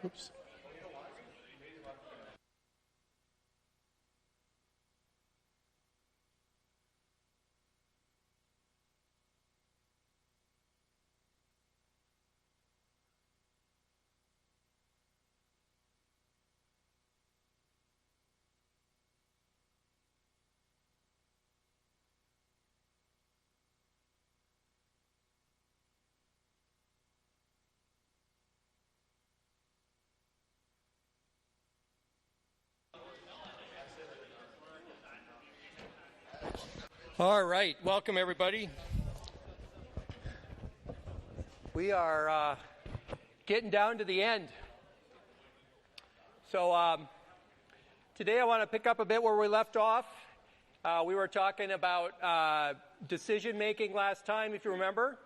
Oops. All right, welcome everybody. We are getting down to the end. So today I want to pick up a bit where we left off. We were talking about decision making last time, if you remember.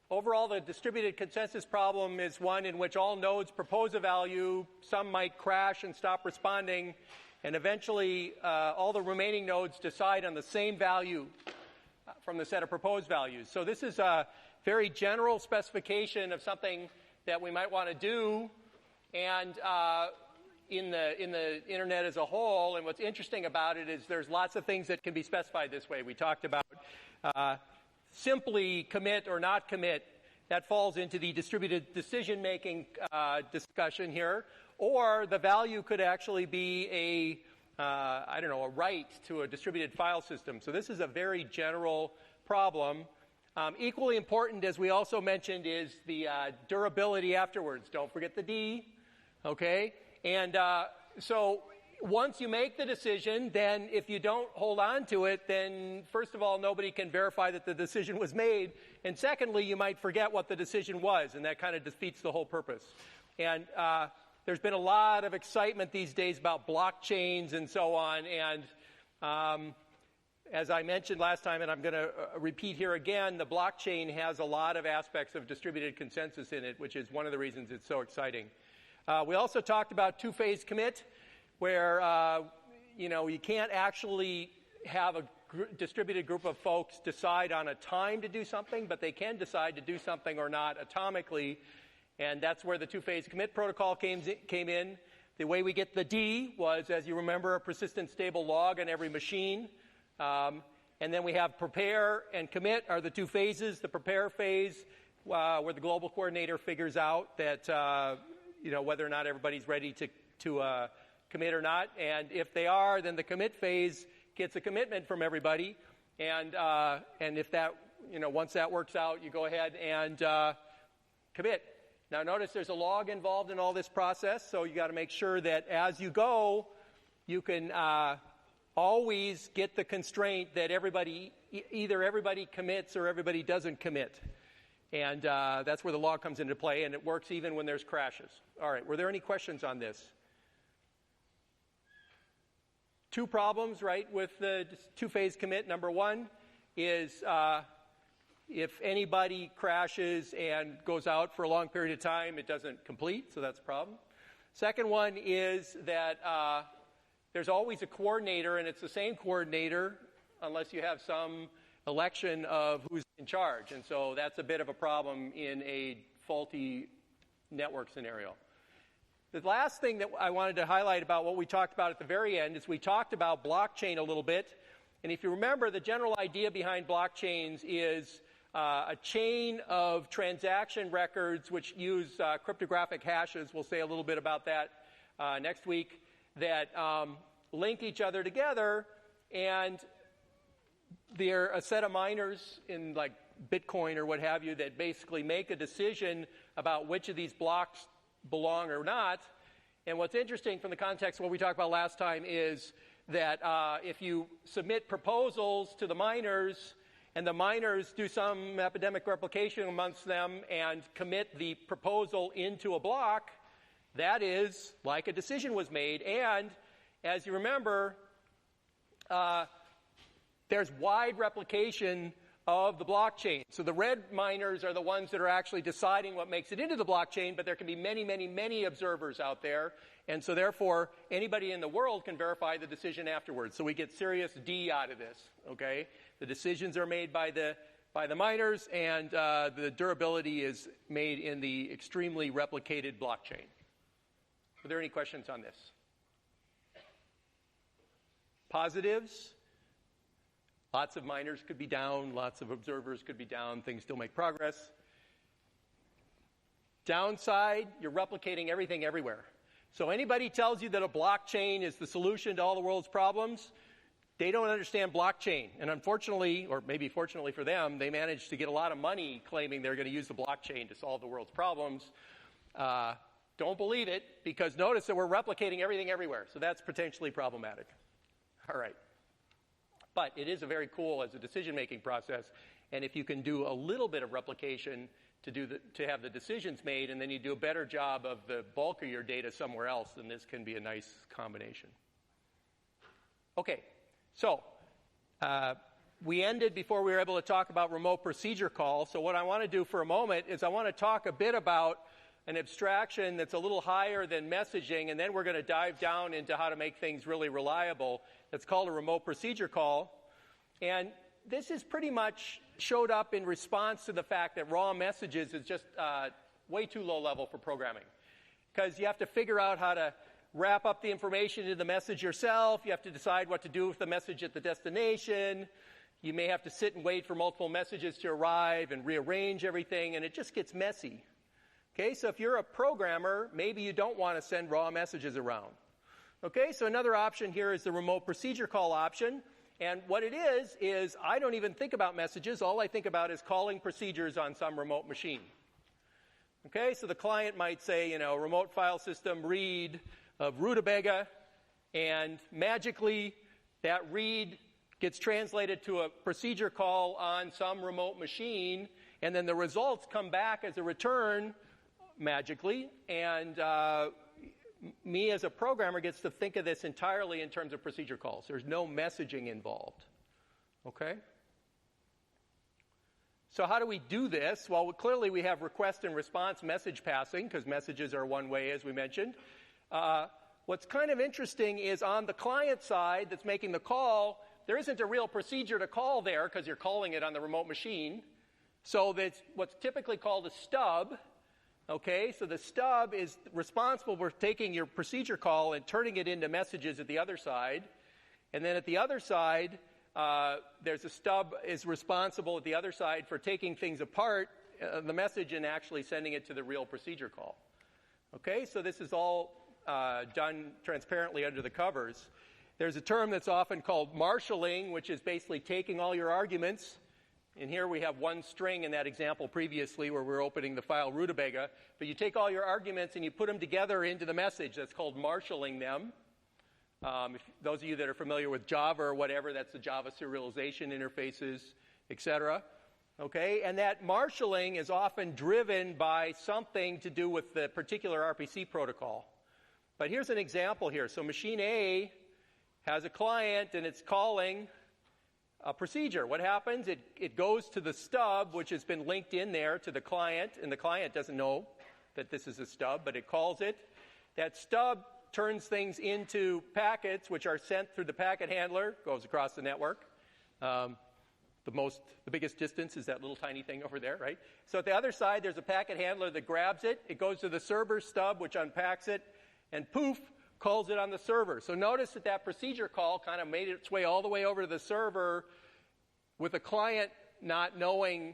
Overall, the distributed consensus problem is one in which all nodes propose a value, some might crash and stop responding, and eventually all the remaining nodes decide on the same value from the set of proposed values. So this is a very general specification of something that we might want to do and in the internet as a whole. And what's interesting about it is there's lots of things that can be specified this way. We talked about simply commit or not commit. That falls into the distributed decision-making discussion here. Or the value could actually be a write to a distributed file system. So this is a very general problem. Equally important, as we also mentioned, is the durability afterwards. Don't forget the D, okay? And so once you make the decision, then if you don't hold on to it, then first of all, nobody can verify that the decision was made. And secondly, you might forget what the decision was, and that kind of defeats the whole purpose. And there's been a lot of excitement these days about blockchains and so on. And as I mentioned last time, and I'm going to repeat here again, the blockchain has a lot of aspects of distributed consensus in it, which is one of the reasons it's so exciting. We also talked about two-phase commit, where you can't actually have a distributed group of folks decide on a time to do something, but they can decide to do something or not atomically. And that's where the two-phase commit protocol came in. The way we get the D was, as you remember, a persistent stable log on every machine. And then we have prepare and commit are the two phases. The prepare phase, where the global coordinator figures out that whether or not everybody's ready to commit or not. And if they are, then the commit phase gets a commitment from everybody. And if that, once that works out, you go ahead and commit. Now notice there's a log involved in all this process, so you got to make sure that as you go, you can always get the constraint that either everybody commits or everybody doesn't commit. And that's where the log comes into play, and it works even when there's crashes. All right, were there any questions on this? Two problems, right, with the two-phase commit. Number one is if anybody crashes and goes out for a long period of time, it doesn't complete, so that's a problem. Second one is that there's always a coordinator, and it's the same coordinator unless you have some election of who's in charge. And so that's a bit of a problem in a faulty network scenario. The last thing that I wanted to highlight about what we talked about at the very end is we talked about blockchain a little bit. And if you remember, the general idea behind blockchains is a chain of transaction records which use cryptographic hashes. We'll say a little bit about that next week, that link each other together, and they're a set of miners in like Bitcoin or what have you that basically make a decision about which of these blocks belong or not. And what's interesting from the context of what we talked about last time is that if you submit proposals to the miners and the miners do some epidemic replication amongst them and commit the proposal into a block, that is like a decision was made. And as you remember, there's wide replication of the blockchain. So the red miners are the ones that are actually deciding what makes it into the blockchain, but there can be many, many, many observers out there. And so therefore, anybody in the world can verify the decision afterwards. So we get serious D out of this, okay? The decisions are made by the by the miners, and the durability is made in the extremely replicated blockchain. Are there any questions on this? Positives. Lots of miners could be down, lots of observers could be down, things still make progress. Downside, you're replicating everything everywhere. So anybody tells you that a blockchain is the solution to all the world's problems, they don't understand blockchain. And unfortunately, or maybe fortunately for them, they managed to get a lot of money claiming they're going to use the blockchain to solve the world's problems. Don't believe it, because notice that we're replicating everything everywhere. So that's potentially problematic. All right. But it is very cool as a decision-making process. And if you can do a little bit of replication to have the decisions made, and then you do a better job of the bulk of your data somewhere else, then this can be a nice combination. Okay, so we ended before we were able to talk about remote procedure calls. So what I want to do for a moment is I want to talk a bit about an abstraction that's a little higher than messaging, and then we're going to dive down into how to make things really reliable. It's called a remote procedure call. And this is pretty much showed up in response to the fact that raw messages is just way too low level for programming. Because you have to figure out how to wrap up the information into the message yourself. You have to decide what to do with the message at the destination. You may have to sit and wait for multiple messages to arrive and rearrange everything, and it just gets messy. Okay, so if you're a programmer, maybe you don't want to send raw messages around. Okay, so another option here is the remote procedure call option. And what it is I don't even think about messages. All I think about is calling procedures on some remote machine. Okay, so the client might say, remote file system read of rutabaga, and magically that read gets translated to a procedure call on some remote machine, and then the results come back as a return magically, and me as a programmer gets to think of this entirely in terms of procedure calls. There's no messaging involved. Okay? So how do we do this? Well, clearly we have request and response message passing, because messages are one way, as we mentioned. What's kind of interesting is on the client side that's making the call, there isn't a real procedure to call there because you're calling it on the remote machine. So that's what's typically called a stub. Okay, so the stub is responsible for taking your procedure call and turning it into messages at the other side. And then at the other side, there's a stub is responsible at the other side for taking things apart, the message, and actually sending it to the real procedure call. Okay, so this is all done transparently under the covers. There's a term that's often called marshalling, which is basically taking all your arguments. And here we have one string in that example previously where we're opening the file rutabaga. But you take all your arguments and you put them together into the message. That's called marshalling them. Those of you that are familiar with Java or whatever, that's the Java serialization interfaces, etc. Okay, and that marshalling is often driven by something to do with the particular RPC protocol. But here's an example here. So machine A has a client and it's calling a procedure. What happens? It goes to the stub, which has been linked in there to the client, and the client doesn't know that this is a stub, but it calls it. That stub turns things into packets, which are sent through the packet handler, goes across the network. The biggest distance is that little tiny thing over there, right? So at the other side, there's a packet handler that grabs it. It goes to the server stub, which unpacks it, and poof, calls it on the server. So notice that procedure call kind of made its way all the way over to the server with the client not knowing,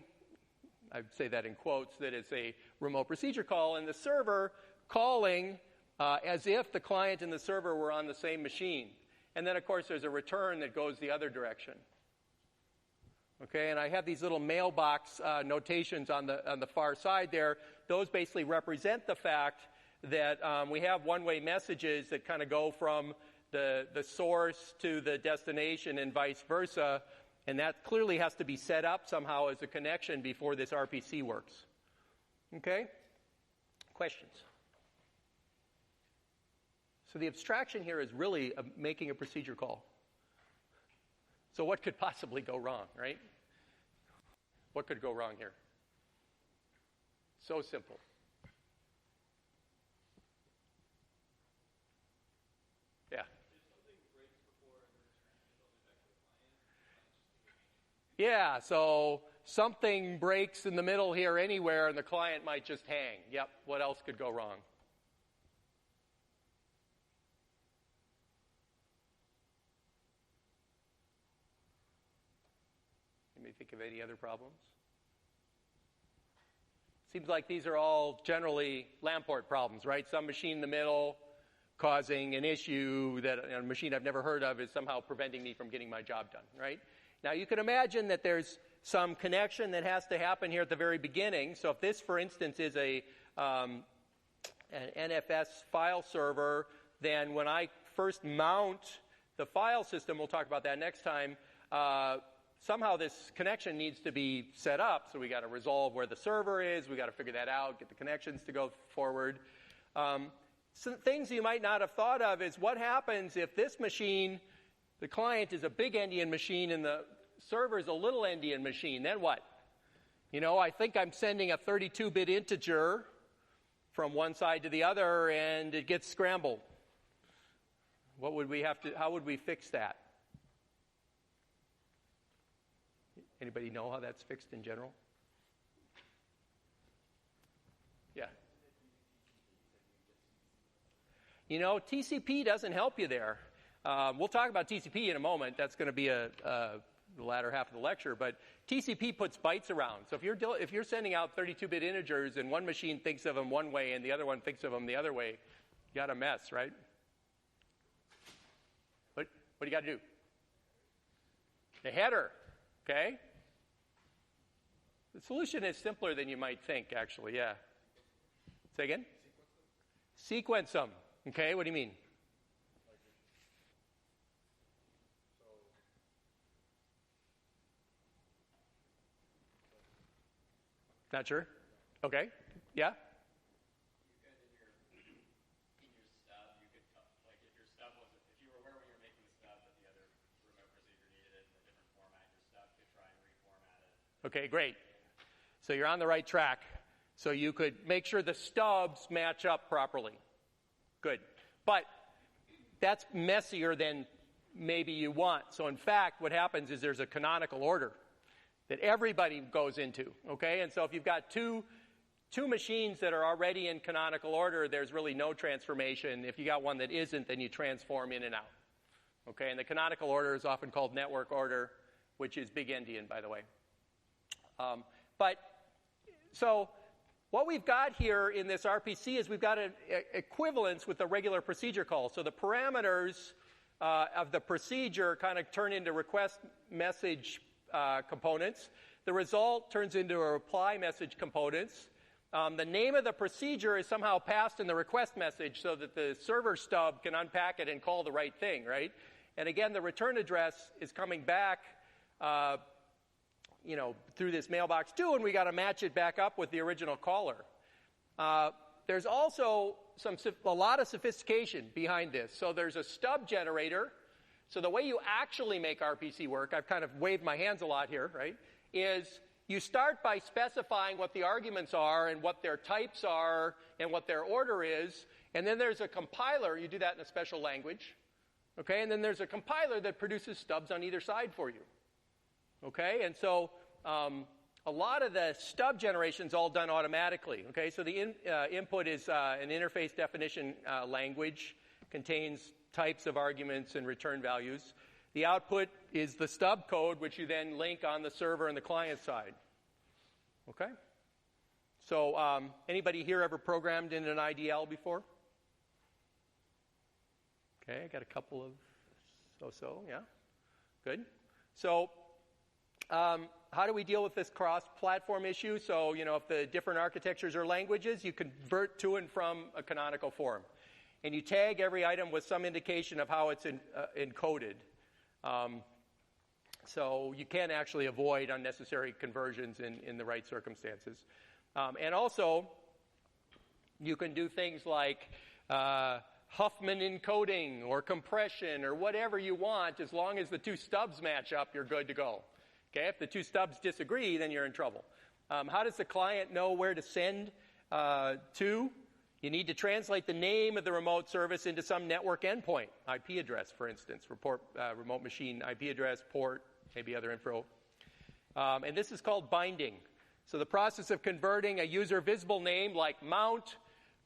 I'd say that in quotes, that it's a remote procedure call, and the server calling as if the client and the server were on the same machine. And then, of course, there's a return that goes the other direction. Okay, and I have these little mailbox notations on the far side there. Those basically represent the fact that we have one-way messages that kind of go from the source to the destination and vice versa, and that clearly has to be set up somehow as a connection before this RPC works. Okay? Questions? So the abstraction here is really making a procedure call. So what could possibly go wrong, right? What could go wrong here? So simple. Yeah. Yeah, so something breaks in the middle here anywhere and the client might just hang. Yep, what else could go wrong? Anybody think of any other problems? Seems like these are all generally Lamport problems, right? Some machine in the middle causing an issue that a machine I've never heard of is somehow preventing me from getting my job done, right? Now, you can imagine that there's some connection that has to happen here at the very beginning. So if this, for instance, is an NFS file server, then when I first mount the file system, we'll talk about that next time, somehow this connection needs to be set up. So we got to resolve where the server is. We got to figure that out, get the connections to go forward. Some things you might not have thought of is what happens if this machine, the client is a big endian machine and the server is a little endian machine. Then what? You know, I think I'm sending a 32-bit integer from one side to the other and it gets scrambled. What would we have to, how would we fix that? Anybody know how that's fixed in general? Yeah. You know, TCP doesn't help you there. We'll talk about TCP in a moment. That's going to be the latter half of the lecture. But TCP puts bytes around. So if you're sending out 32-bit integers and one machine thinks of them one way and the other one thinks of them the other way, you got a mess, right? What do you got to do? The header, okay? The solution is simpler than you might think, actually, yeah. Say again? Sequence them. Okay, what do you mean? Not sure? Okay, yeah? You could, in your stub, you could, like, if your stub was, if you were aware when you were making the stub that the other remote procedure needed it in a different format, your stub could try and reformat it. Okay, great. So you're on the right track. So you could make sure the stubs match up properly. Good. But that's messier than maybe you want. So in fact, what happens is there's a canonical order that everybody goes into, okay? And so if you've got two machines that are already in canonical order, there's really no transformation. If you got one that isn't, then you transform in and out, okay? And the canonical order is often called network order, which is big endian, by the way. So what we've got here in this RPC is we've got an equivalence with the regular procedure call. So the parameters of the procedure kind of turn into request message components. The result turns into a reply message components. The name of the procedure is somehow passed in the request message so that the server stub can unpack it and call the right thing, right? And again, the return address is coming back through this mailbox too, and we got to match it back up with the original caller. There's also a lot of sophistication behind this. So there's a stub generator. So the way you actually make RPC work, I've kind of waved my hands a lot here, right, is you start by specifying what the arguments are and what their types are and what their order is, and then there's a compiler. You do that in a special language, okay, and then there's a compiler that produces stubs on either side for you. Okay, and so a lot of the stub generation is all done automatically. Okay, so the input is an interface definition language, contains types of arguments and return values. The output is the stub code, which you then link on the server and the client side. Okay, so anybody here ever programmed in an IDL before? Okay, I got a couple of so, yeah, good. So how do we deal with this cross-platform issue? So, if the different architectures are languages, you convert to and from a canonical form. And you tag every item with some indication of how it's encoded. So you can actually avoid unnecessary conversions in the right circumstances. And also, you can do things like Huffman encoding or compression or whatever you want. As long as the two stubs match up, you're good to go. Okay, if the two stubs disagree, then you're in trouble. How does the client know where to send to? You need to translate the name of the remote service into some network endpoint, IP address, for instance, remote machine IP address, port, maybe other info. And this is called binding. So the process of converting a user visible name like mount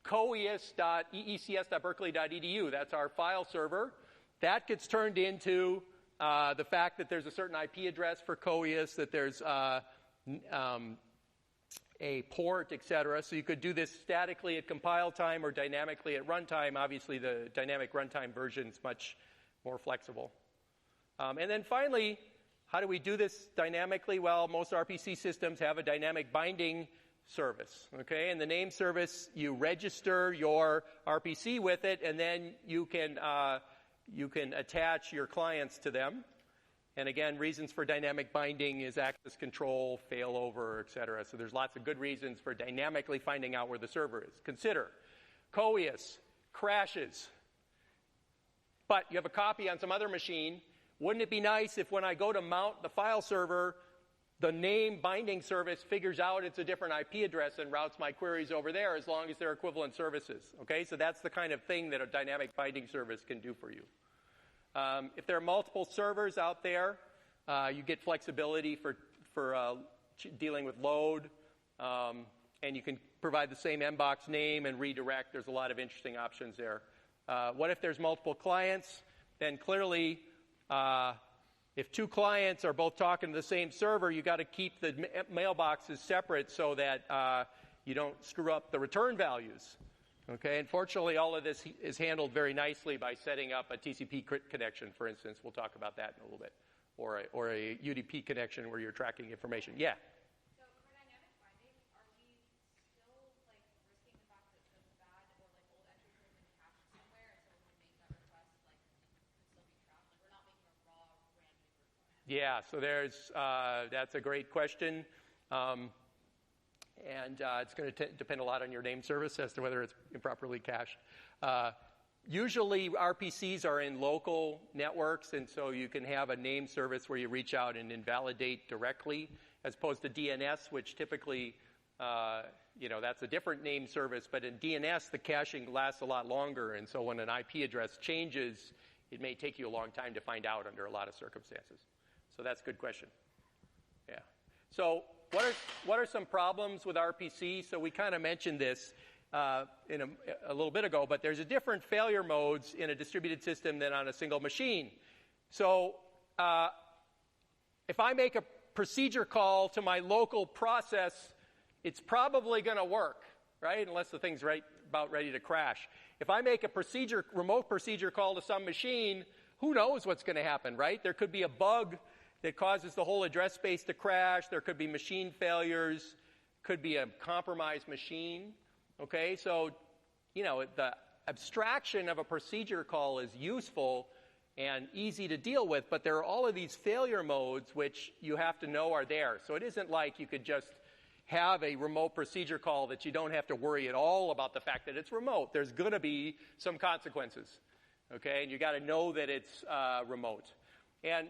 coeus.eecs.berkeley.edu, that's our file server, that gets turned into the fact that there's a certain IP address for COEUS, that there's a port, etc. So you could do this statically at compile time or dynamically at runtime. Obviously, the dynamic runtime version is much more flexible. And then finally, how do we do this dynamically? Well, most RPC systems have a dynamic binding service. Okay, and the name service, you register your RPC with it, and then you can attach your clients to them. And again, reasons for dynamic binding is access control, failover, etc. So there's lots of good reasons for dynamically finding out where the server is. Consider COEUS crashes, but you have a copy on some other machine. Wouldn't it be nice if when I go to mount the file server, the name binding service figures out it's a different IP address and routes my queries over there as long as they're equivalent services? Okay, so that's the kind of thing that a dynamic binding service can do for you. If there are multiple servers out there, you get flexibility for dealing with load, and you can provide the same mbox name and redirect. There's a lot of interesting options there. What if there's multiple clients? Then clearly, if two clients are both talking to the same server, you got to keep the mailboxes separate so that you don't screw up the return values. Okay, and fortunately, all of this is handled very nicely by setting up a TCP connection, for instance. We'll talk about that in a little bit, or a UDP connection where you're tracking information. Yeah. So for dynamic binding, are we still risking the fact that the bad or old entries have been cached somewhere, and so when we make that request, could still be trapped? We're not making a raw brand new format. Yeah. So that's a great question. And it's going to depend a lot on your name service as to whether it's improperly cached. Usually, RPCs are in local networks, and so you can have a name service where you reach out and invalidate directly, as opposed to DNS, which typically, that's a different name service. But in DNS, the caching lasts a lot longer, and so when an IP address changes, it may take you a long time to find out under a lot of circumstances. So that's a good question. Yeah. So what are some problems with RPC? So we kind of mentioned this a little bit ago, but there's a different failure modes in a distributed system than on a single machine. So if I make a procedure call to my local process, it's probably going to work, right? Unless the thing's about ready to crash. If I make a remote procedure call to some machine, who knows what's going to happen, right? There could be a bug that causes the whole address space to crash. There could be machine failures. Could be a compromised machine. Okay, so, the abstraction of a procedure call is useful and easy to deal with, but there are all of these failure modes which you have to know are there. So it isn't like you could just have a remote procedure call that you don't have to worry at all about the fact that it's remote. There's going to be some consequences. Okay, and you got to know that it's remote. And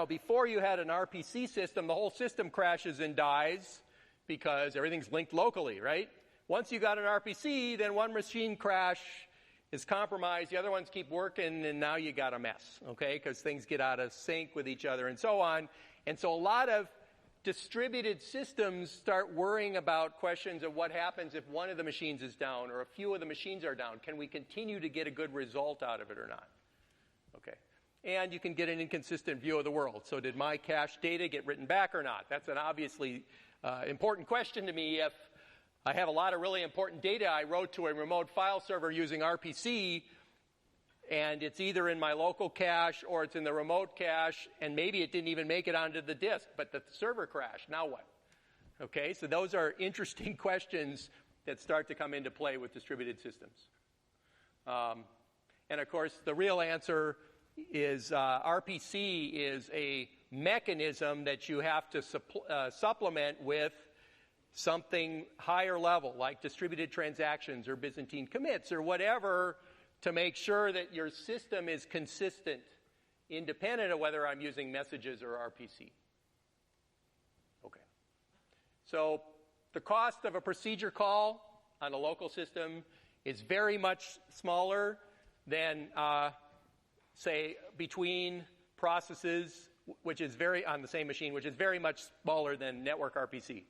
before you had an RPC system, the whole system crashes and dies because everything's linked locally, right? Once you got an RPC, then one machine crash is compromised, the other ones keep working, and now you got a mess, okay? Because things get out of sync with each other and so on. And so a lot of distributed systems start worrying about questions of what happens if one of the machines is down or a few of the machines are down. Can we continue to get a good result out of it or not? Okay. And you can get an inconsistent view of the world. So did my cache data get written back or not? That's an obviously important question to me. If I have a lot of really important data I wrote to a remote file server using RPC, and it's either in my local cache or it's in the remote cache, and maybe it didn't even make it onto the disk, but the server crashed. Now what? Okay, so those are interesting questions that start to come into play with distributed systems. And of course, the real answer is RPC is a mechanism that you have to supplement with something higher level, like distributed transactions or Byzantine commits or whatever, to make sure that your system is consistent, independent of whether I'm using messages or RPC. Okay. So the cost of a procedure call on a local system is very much smaller than, say, between processes which is on the same machine, which is very much smaller than network RPC.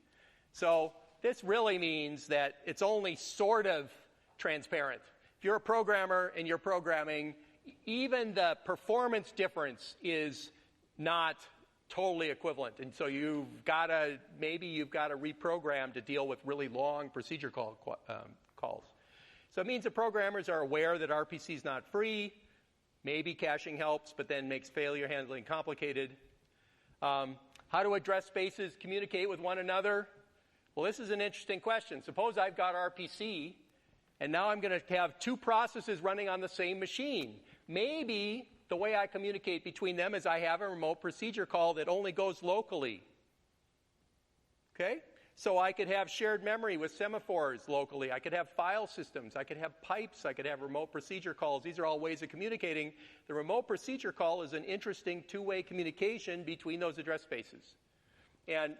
So this really means that it's only sort of transparent. If you're a programmer and you're programming, even the performance difference is not totally equivalent. And so maybe you've got to reprogram to deal with really long procedure calls. So it means that programmers are aware that RPC is not free. Maybe caching helps, but then makes failure handling complicated. How do address spaces communicate with one another? Well, this is an interesting question. Suppose I've got RPC, and now I'm going to have two processes running on the same machine. Maybe the way I communicate between them is I have a remote procedure call that only goes locally. Okay? So I could have shared memory with semaphores locally. I could have file systems. I could have pipes. I could have remote procedure calls. These are all ways of communicating. The remote procedure call is an interesting two-way communication between those address spaces. And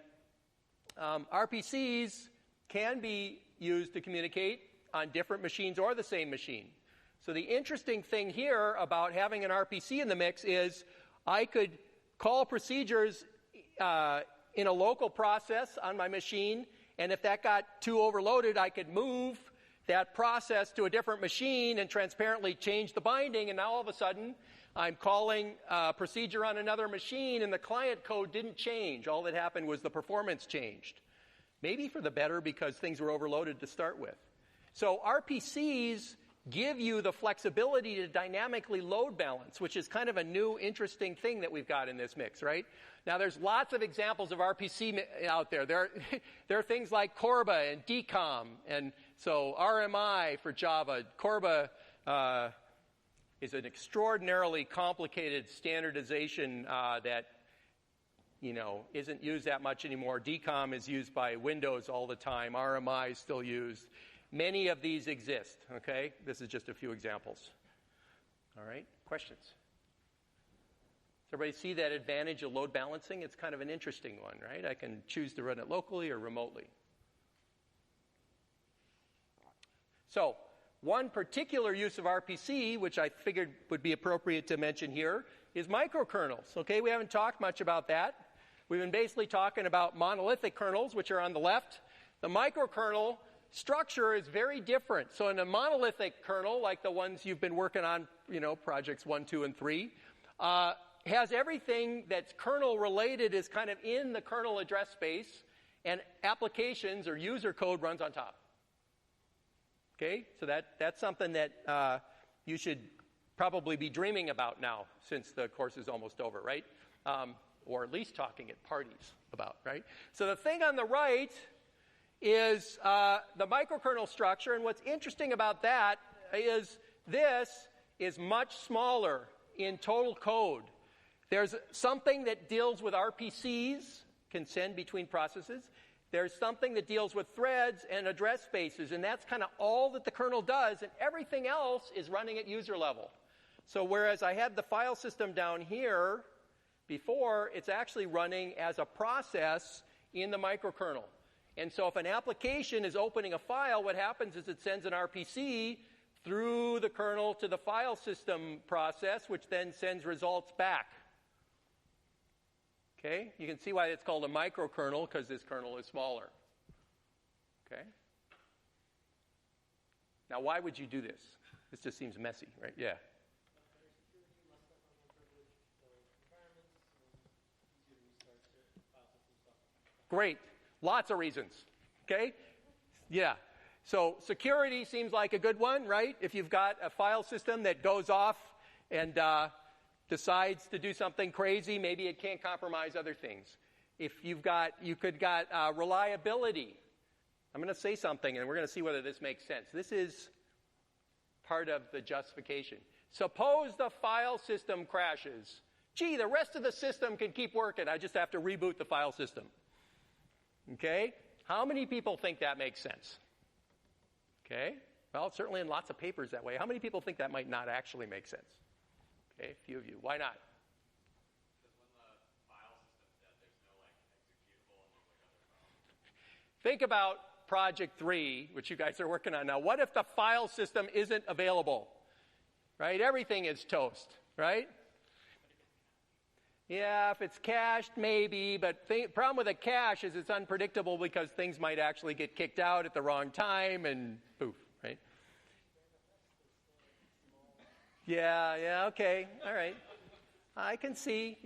RPCs can be used to communicate on different machines or the same machine. So the interesting thing here about having an RPC in the mix is I could call procedures in a local process on my machine, and if that got too overloaded, I could move that process to a different machine and transparently change the binding, and now all of a sudden I'm calling a procedure on another machine, and the client code didn't change. All that happened was the performance changed. Maybe for the better because things were overloaded to start with. So RPCs give you the flexibility to dynamically load balance, which is kind of a new, interesting thing that we've got in this mix, right? Now, there's lots of examples of RPC out there. There are things like Corba and DCOM, and so RMI for Java. Corba is an extraordinarily complicated standardization that isn't used that much anymore. DCOM is used by Windows all the time. RMI is still used. Many of these exist, okay? This is just a few examples. All right, questions? Does everybody see that advantage of load balancing? It's kind of an interesting one, right? I can choose to run it locally or remotely. So, one particular use of RPC, which I figured would be appropriate to mention here, is microkernels, okay? We haven't talked much about that. We've been basically talking about monolithic kernels, which are on the left. The microkernel structure is very different. So in a monolithic kernel, like the ones you've been working on, projects 1, 2, and 3, has everything that's kernel related is kind of in the kernel address space, and applications or user code runs on top. Okay? So that's something that you should probably be dreaming about now, since the course is almost over, right? Or at least talking at parties about, right? So the thing on the right is the microkernel structure, and what's interesting about that is this is much smaller in total code. There's something that deals with RPCs, can send between processes. There's something that deals with threads and address spaces, and that's kind of all that the kernel does, and everything else is running at user level. So whereas I had the file system down here before, it's actually running as a process in the microkernel. And so if an application is opening a file, what happens is it sends an RPC through the kernel to the file system process, which then sends results back. Okay? You can see why it's called a microkernel, because this kernel is smaller. Okay? Now, why would you do this? This just seems messy, right? Yeah. Great. Lots of reasons. Okay? Yeah. So security seems like a good one, right? If you've got a file system that goes off and decides to do something crazy, maybe it can't compromise other things. If you could got reliability. I'm going to say something, and we're going to see whether this makes sense. This is part of the justification. Suppose the file system crashes. Gee, the rest of the system can keep working. I just have to reboot the file system. Okay? How many people think that makes sense? Okay? Well, certainly in lots of papers that way. How many people think that might not actually make sense? Okay, a few of you. Why not? Because when the file system's dead, there's no executable and there's other problems. Think about Project 3, which you guys are working on now. What if the file system isn't available? Right? Everything is toast, right? Yeah, if it's cached, maybe, but problem with a cache is it's unpredictable because things might actually get kicked out at the wrong time and poof, right? Yeah, okay, all right. I can see.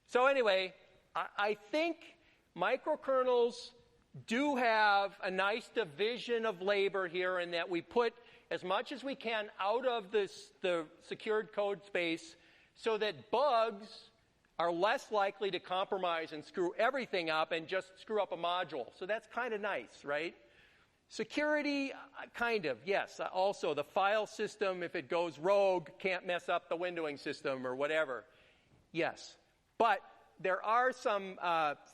So anyway, I think microkernels do have a nice division of labor here in that we put as much as we can out of the secured code space so that bugs are less likely to compromise and screw everything up and just screw up a module. So that's kind of nice, right? Security, kind of, yes. Also, the file system, if it goes rogue, can't mess up the windowing system or whatever. Yes. But there are some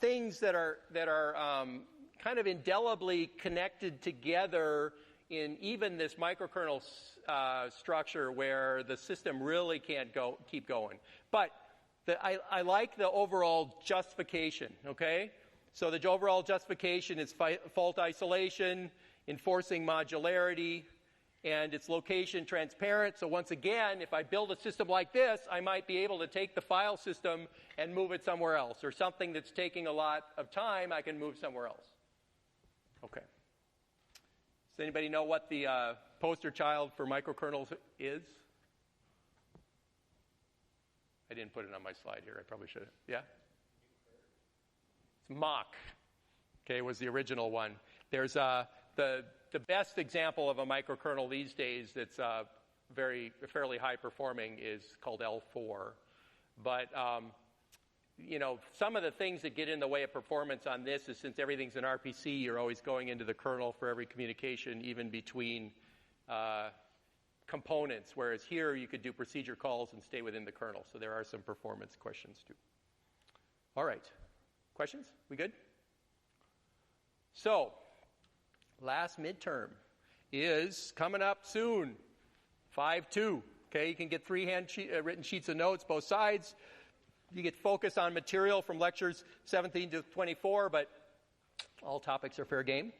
things that are kind of indelibly connected together in even this microkernel structure where the system really can't keep going. But I like the overall justification, okay? So the overall justification is fault isolation, enforcing modularity, and its location transparent. So once again, if I build a system like this, I might be able to take the file system and move it somewhere else. Or something that's taking a lot of time, I can move somewhere else. Okay. Does anybody know what the poster child for microkernels is? I didn't put it on my slide here. I probably should have. Yeah? It's mock. Okay, was the original one. There's the best example of a microkernel these days that's fairly high performing is called L4. But some of the things that get in the way of performance on this is since everything's in RPC, you're always going into the kernel for every communication, even between components, whereas here you could do procedure calls and stay within the kernel. So there are some performance questions too. All right. Questions? We good? So, last midterm is coming up soon, 5-2. Okay, you can get 3 written sheets of notes, both sides. You get focus on material from lectures 17 to 24, but all topics are fair game.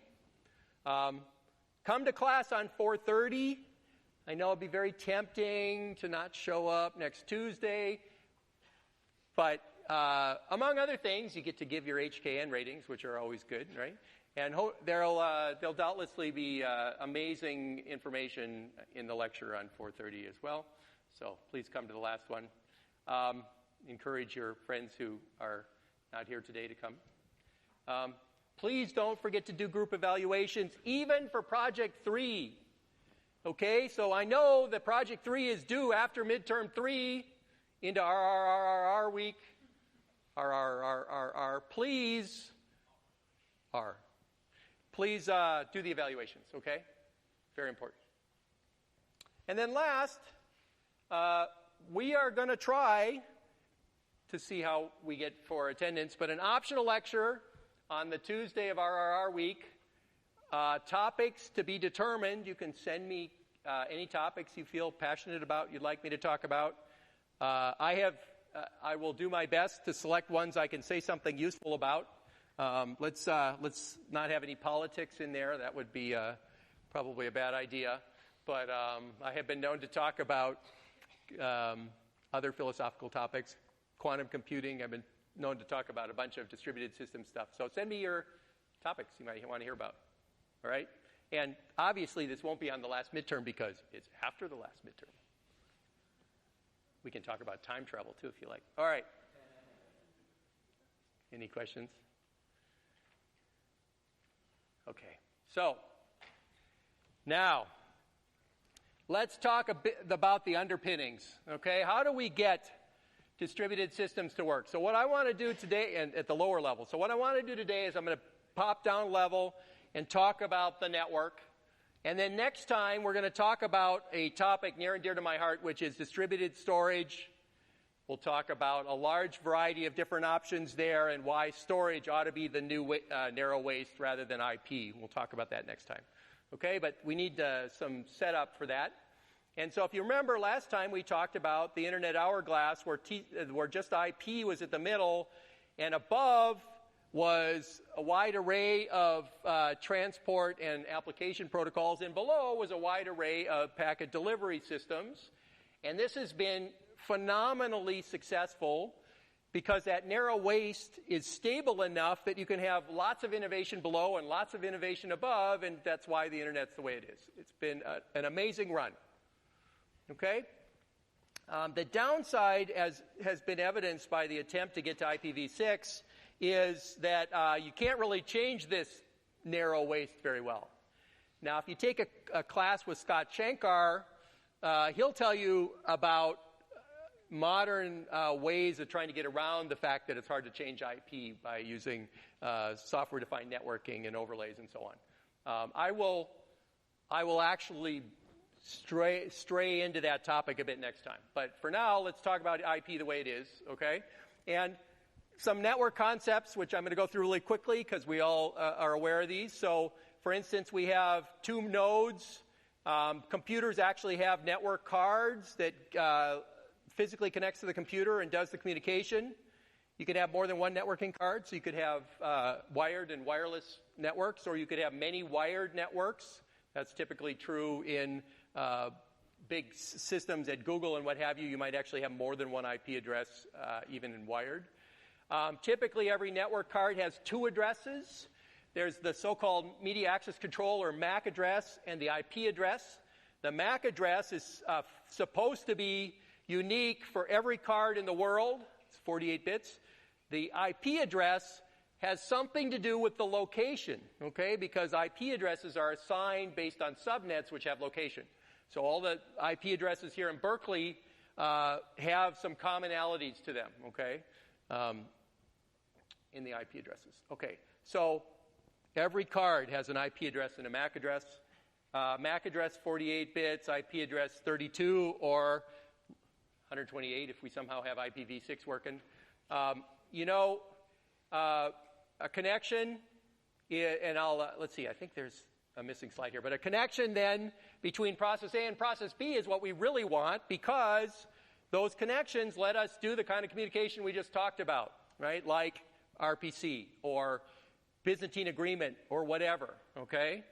Come to class on 4:30. I know it'd be very tempting to not show up next Tuesday, but among other things, you get to give your HKN ratings, which are always good, right? And there'll doubtlessly be amazing information in the lecture on 4:30 as well. So please come to the last one. Encourage your friends who are not here today to come. Please don't forget to do group evaluations, even for Project 3. Okay, so I know that Project 3 is due after midterm 3 into RRRRR week. RRRRR, please. Please do the evaluations, okay? Very important. And then last, we are going to try to see how we get for attendance, but an optional lecture on the Tuesday of RRR week. Topics to be determined. You can send me any topics you feel passionate about, you'd like me to talk about. I will do my best to select ones I can say something useful about. Let's not have any politics in there. That would be probably a bad idea. But I have been known to talk about other philosophical topics. Quantum computing, I've been known to talk about a bunch of distributed system stuff. So send me your topics you might want to hear about. All right? And obviously this won't be on the last midterm because it's after the last midterm. We can talk about time travel too if you like. All right. Any questions? Okay. So, now, let's talk a bit about the underpinnings. Okay? How do we get distributed systems to work? So what I want to do today, and at the lower level, so what I want to do today is I'm going to pop down level and talk about the network. And then next time, we're going to talk about a topic near and dear to my heart, which is distributed storage. We'll talk about a large variety of different options there and why storage ought to be the new narrow waist rather than IP. We'll talk about that next time. Okay, but we need some setup for that. And so if you remember last time, we talked about the Internet hourglass where just IP was at the middle and above was a wide array of transport and application protocols, and below was a wide array of packet delivery systems. And this has been phenomenally successful because that narrow waist is stable enough that you can have lots of innovation below and lots of innovation above, and that's why the Internet's the way it is. It's been an amazing run. Okay? The downside, as has been evidenced by the attempt to get to IPv6, is that you can't really change this narrow waist very well. Now, if you take a class with Scott Shankar, he'll tell you about modern ways of trying to get around the fact that it's hard to change IP by using software-defined networking and overlays and so on. I will actually stray into that topic a bit next time. But for now, let's talk about IP the way it is, okay? And some network concepts, which I'm going to go through really quickly because we all are aware of these. So, for instance, we have two nodes. Computers actually have network cards that physically connects to the computer and does the communication. You could have more than one networking card, so you could have wired and wireless networks, or you could have many wired networks. That's typically true in big systems at Google and what have you. You might actually have more than one IP address, even in wired. Typically, every network card has two addresses. There's the so-called media access control, or MAC address, and the IP address. The MAC address is supposed to be unique for every card in the world. It's 48 bits. The IP address has something to do with the location, okay? Because IP addresses are assigned based on subnets which have location. So all the IP addresses here in Berkeley have some commonalities to them, okay? In the IP addresses. Okay, so every card has an IP address and a MAC address. MAC address 48 bits, IP address 32, or 128 if we somehow have IPv6 working. A connection, and let's see, I think there's a missing slide here, but a connection then between process A and process B is what we really want, because those connections let us do the kind of communication we just talked about, right? Like RPC or Byzantine agreement or whatever, okay?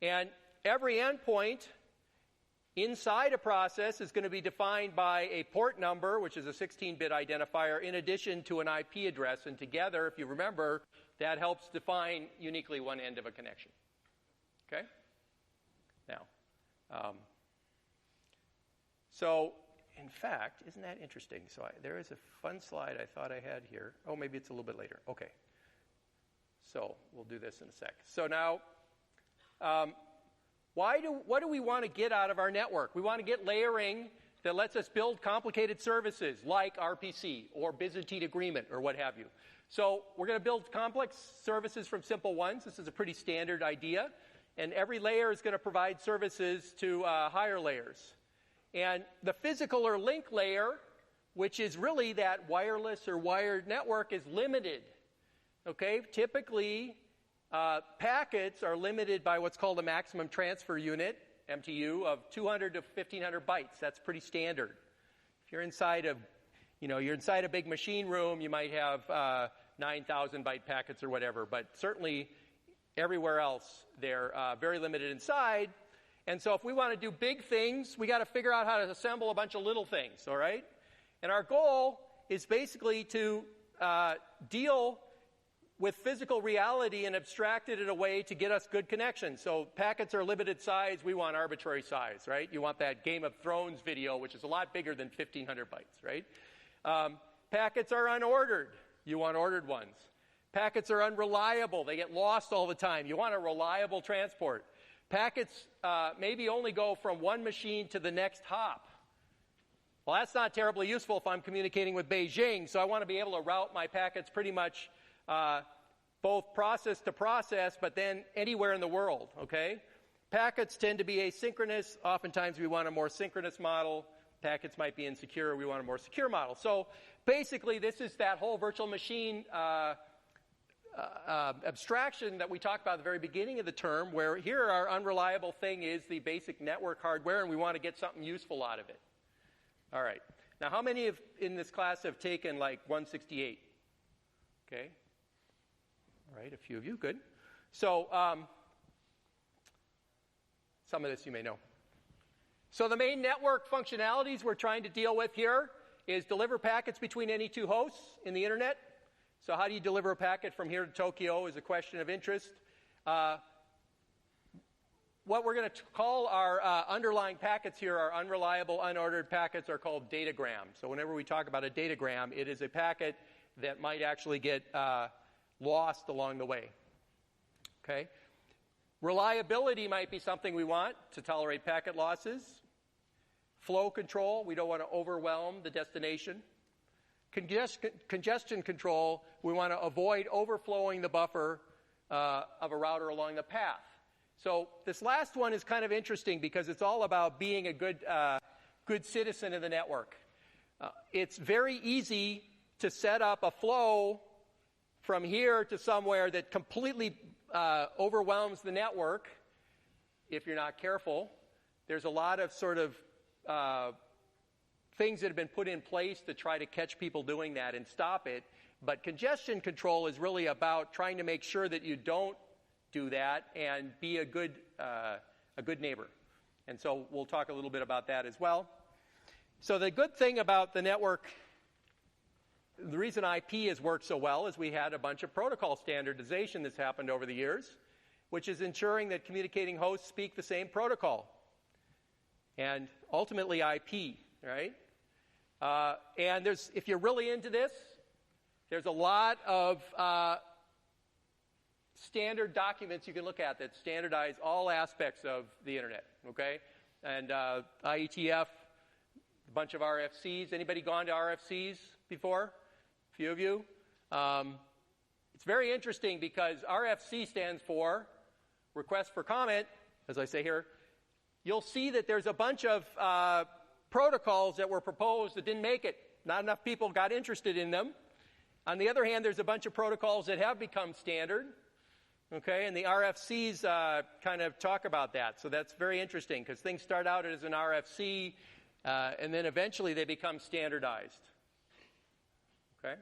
And every endpoint inside a process is going to be defined by a port number, which is a 16-bit identifier, in addition to an IP address. And together, if you remember, that helps define uniquely one end of a connection. Okay? Now, so in fact, isn't that interesting? So there is a fun slide I thought I had here. Oh, maybe it's a little bit later. Okay. So we'll do this in a sec. So now, what do we want to get out of our network? We want to get layering that lets us build complicated services like RPC or Byzantine agreement or what have you. So we're going to build complex services from simple ones. This is a pretty standard idea. And every layer is going to provide services to higher layers. And the physical or link layer, which is really that wireless or wired network, is limited. Okay? Typically, packets are limited by what's called a maximum transfer unit, MTU, of 200 to 1,500 bytes. That's pretty standard. If you're inside a big machine room, you might have 9,000 byte packets or whatever. But certainly, everywhere else, they're very limited in size. And so if we want to do big things, we got to figure out how to assemble a bunch of little things, all right? And our goal is basically to deal with physical reality and abstract it in a way to get us good connections. So packets are limited size. We want arbitrary size, right? You want that Game of Thrones video, which is a lot bigger than 1,500 bytes, right? Packets are unordered. You want ordered ones. Packets are unreliable. They get lost all the time. You want a reliable transport. Packets maybe only go from one machine to the next hop. Well, that's not terribly useful if I'm communicating with Beijing, so I want to be able to route my packets pretty much both process to process, but then anywhere in the world, okay? Packets tend to be asynchronous. Oftentimes we want a more synchronous model. Packets might be insecure. We want a more secure model. So basically this is that whole virtual machine abstraction that we talked about at the very beginning of the term, where here our unreliable thing is the basic network hardware, and we want to get something useful out of it. All right. Now, how many in this class have taken like 168? Okay. All right, a few of you. Good. So some of this you may know. So the main network functionalities we're trying to deal with here is deliver packets between any two hosts in the internet. So how do you deliver a packet from here to Tokyo is a question of interest. What we're going to call our underlying packets here, our unreliable, unordered packets, are called datagrams. So whenever we talk about a datagram, it is a packet that might actually get lost along the way. Okay? Reliability might be something we want to tolerate packet losses. Flow control, we don't want to overwhelm the destination. Congestion control, we want to avoid overflowing the buffer of a router along the path. So this last one is kind of interesting because it's all about being a good citizen of the network. It's very easy to set up a flow from here to somewhere that completely overwhelms the network if you're not careful. There's a lot of sort of things that have been put in place to try to catch people doing that and stop it. But congestion control is really about trying to make sure that you don't do that and be a good neighbor. And so we'll talk a little bit about that as well. So the good thing about the network, the reason IP has worked so well is we had a bunch of protocol standardization that's happened over the years, which is ensuring that communicating hosts speak the same protocol. And ultimately IP, right? And if you're really into this, there's a lot of standard documents you can look at that standardize all aspects of the internet, okay? And IETF, a bunch of RFCs. Anybody gone to RFCs before? A few of you. It's very interesting because RFC stands for Request for Comment, as I say here. You'll see that there's a bunch of protocols that were proposed that didn't make it. Not enough people got interested in them. On the other hand, there's a bunch of protocols that have become standard. Okay, and the RFCs kind of talk about that. So that's very interesting because things start out as an RFC and then eventually they become standardized. Okay?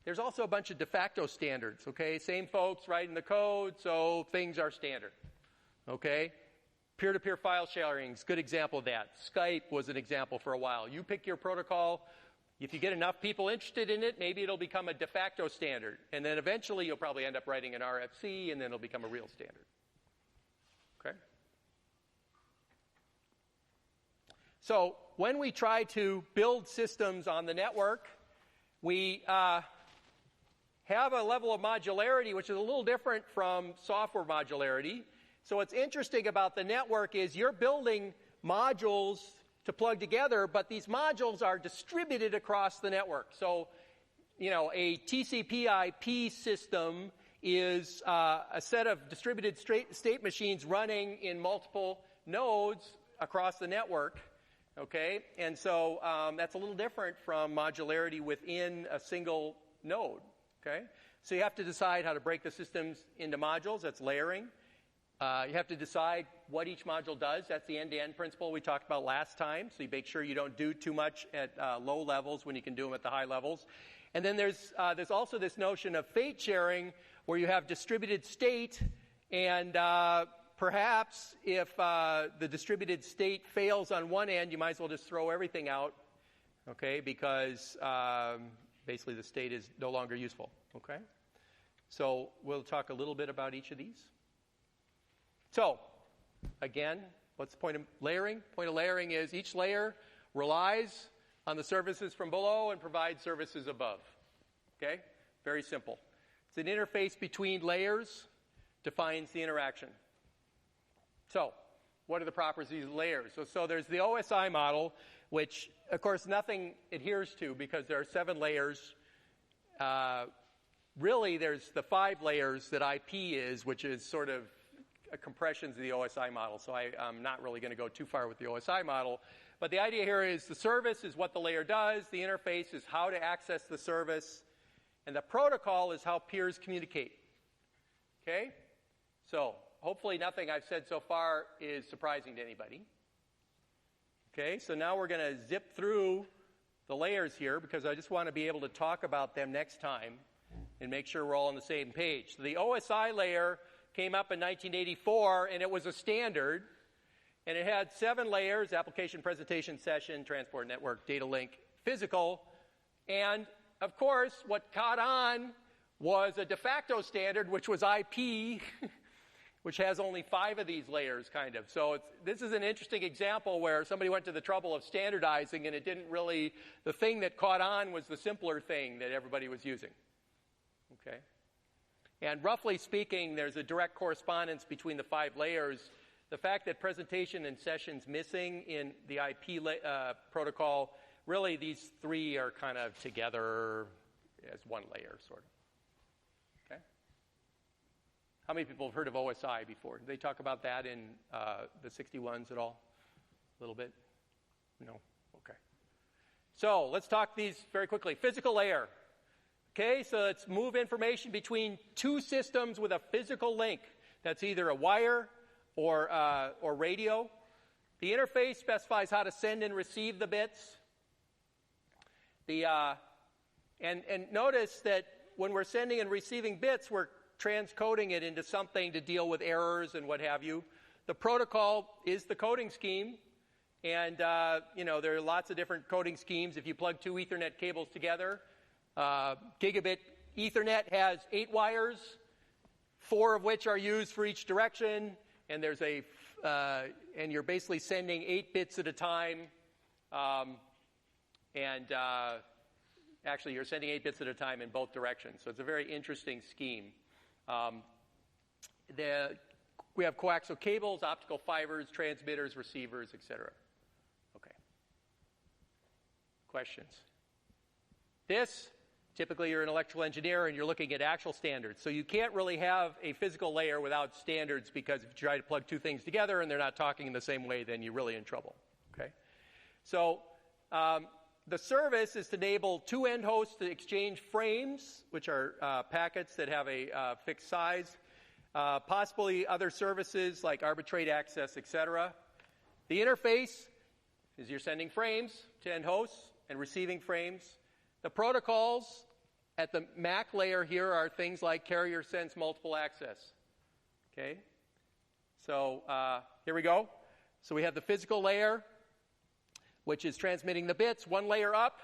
There's also a bunch of de facto standards. Okay, same folks writing the code, so things are standard. Okay? Peer-to-peer file sharing is a good example of that. Skype was an example for a while. You pick your protocol. If you get enough people interested in it, maybe it'll become a de facto standard. And then eventually you'll probably end up writing an RFC, and then it'll become a real standard. Okay? So when we try to build systems on the network, we have a level of modularity which is a little different from software modularity. So what's interesting about the network is you're building modules to plug together, but these modules are distributed across the network. So, a TCP/IP system is a set of distributed state machines running in multiple nodes across the network. Okay, and so that's a little different from modularity within a single node. Okay, so you have to decide how to break the systems into modules. That's layering. You have to decide what each module does. That's the end-to-end principle we talked about last time. So you make sure you don't do too much at low levels when you can do them at the high levels. And then there's also this notion of fate sharing where you have distributed state, and perhaps if the distributed state fails on one end, you might as well just throw everything out, okay, because basically the state is no longer useful. Okay? So we'll talk a little bit about each of these. So, again, what's the point of layering? The point of layering is each layer relies on the services from below and provides services above. Okay? Very simple. It's an interface between layers, defines the interaction. So, what are the properties of layers? So there's the OSI model, which, of course, nothing adheres to because there are 7 layers. Really, there's the 5 layers that IP is, which is sort of compressions of the OSI model, so I'm not really going to go too far with the OSI model. But the idea here is the service is what the layer does, the interface is how to access the service, and the protocol is how peers communicate. Okay? So, hopefully nothing I've said so far is surprising to anybody. Okay, so now we're going to zip through the layers here because I just want to be able to talk about them next time and make sure we're all on the same page. So the OSI layer came up in 1984, and it was a standard. And it had 7 layers: application, presentation, session, transport, network, data link, physical. And, of course, what caught on was a de facto standard, which was IP, which has only 5 of these layers, kind of. So this is an interesting example where somebody went to the trouble of standardizing, and it didn't really, the thing that caught on was the simpler thing that everybody was using. Okay? And roughly speaking, there's a direct correspondence between the 5 layers. The fact that presentation and session's missing in the IP protocol, really these 3 are kind of together as one layer, sort of. Okay? How many people have heard of OSI before? Did they talk about that in the 61s at all? A little bit? No? Okay. So let's talk these very quickly. Physical layer. Okay, so let's move information between 2 systems with a physical link. That's either a wire or radio. The interface specifies how to send and receive the bits. And notice that when we're sending and receiving bits, we're transcoding it into something to deal with errors and what have you. The protocol is the coding scheme, and there are lots of different coding schemes. If you plug 2 Ethernet cables together, gigabit Ethernet has 8 wires, 4 of which are used for each direction, and there's and you're basically sending 8 bits at a time, actually you're sending 8 bits at a time in both directions. So it's a very interesting scheme. We have coaxial cables, optical fibers, transmitters, receivers, etc. Okay. Questions? Typically you're an electrical engineer and you're looking at actual standards. So you can't really have a physical layer without standards, because if you try to plug 2 things together and they're not talking in the same way, then you're really in trouble. Okay? So the service is to enable 2 end hosts to exchange frames, which are packets that have a fixed size, possibly other services like arbitrate access, etc. The interface is you're sending frames to end hosts and receiving frames. The protocols at the MAC layer here are things like carrier sense multiple access. Okay? So here we go. So we have the physical layer, which is transmitting the bits. 1 layer up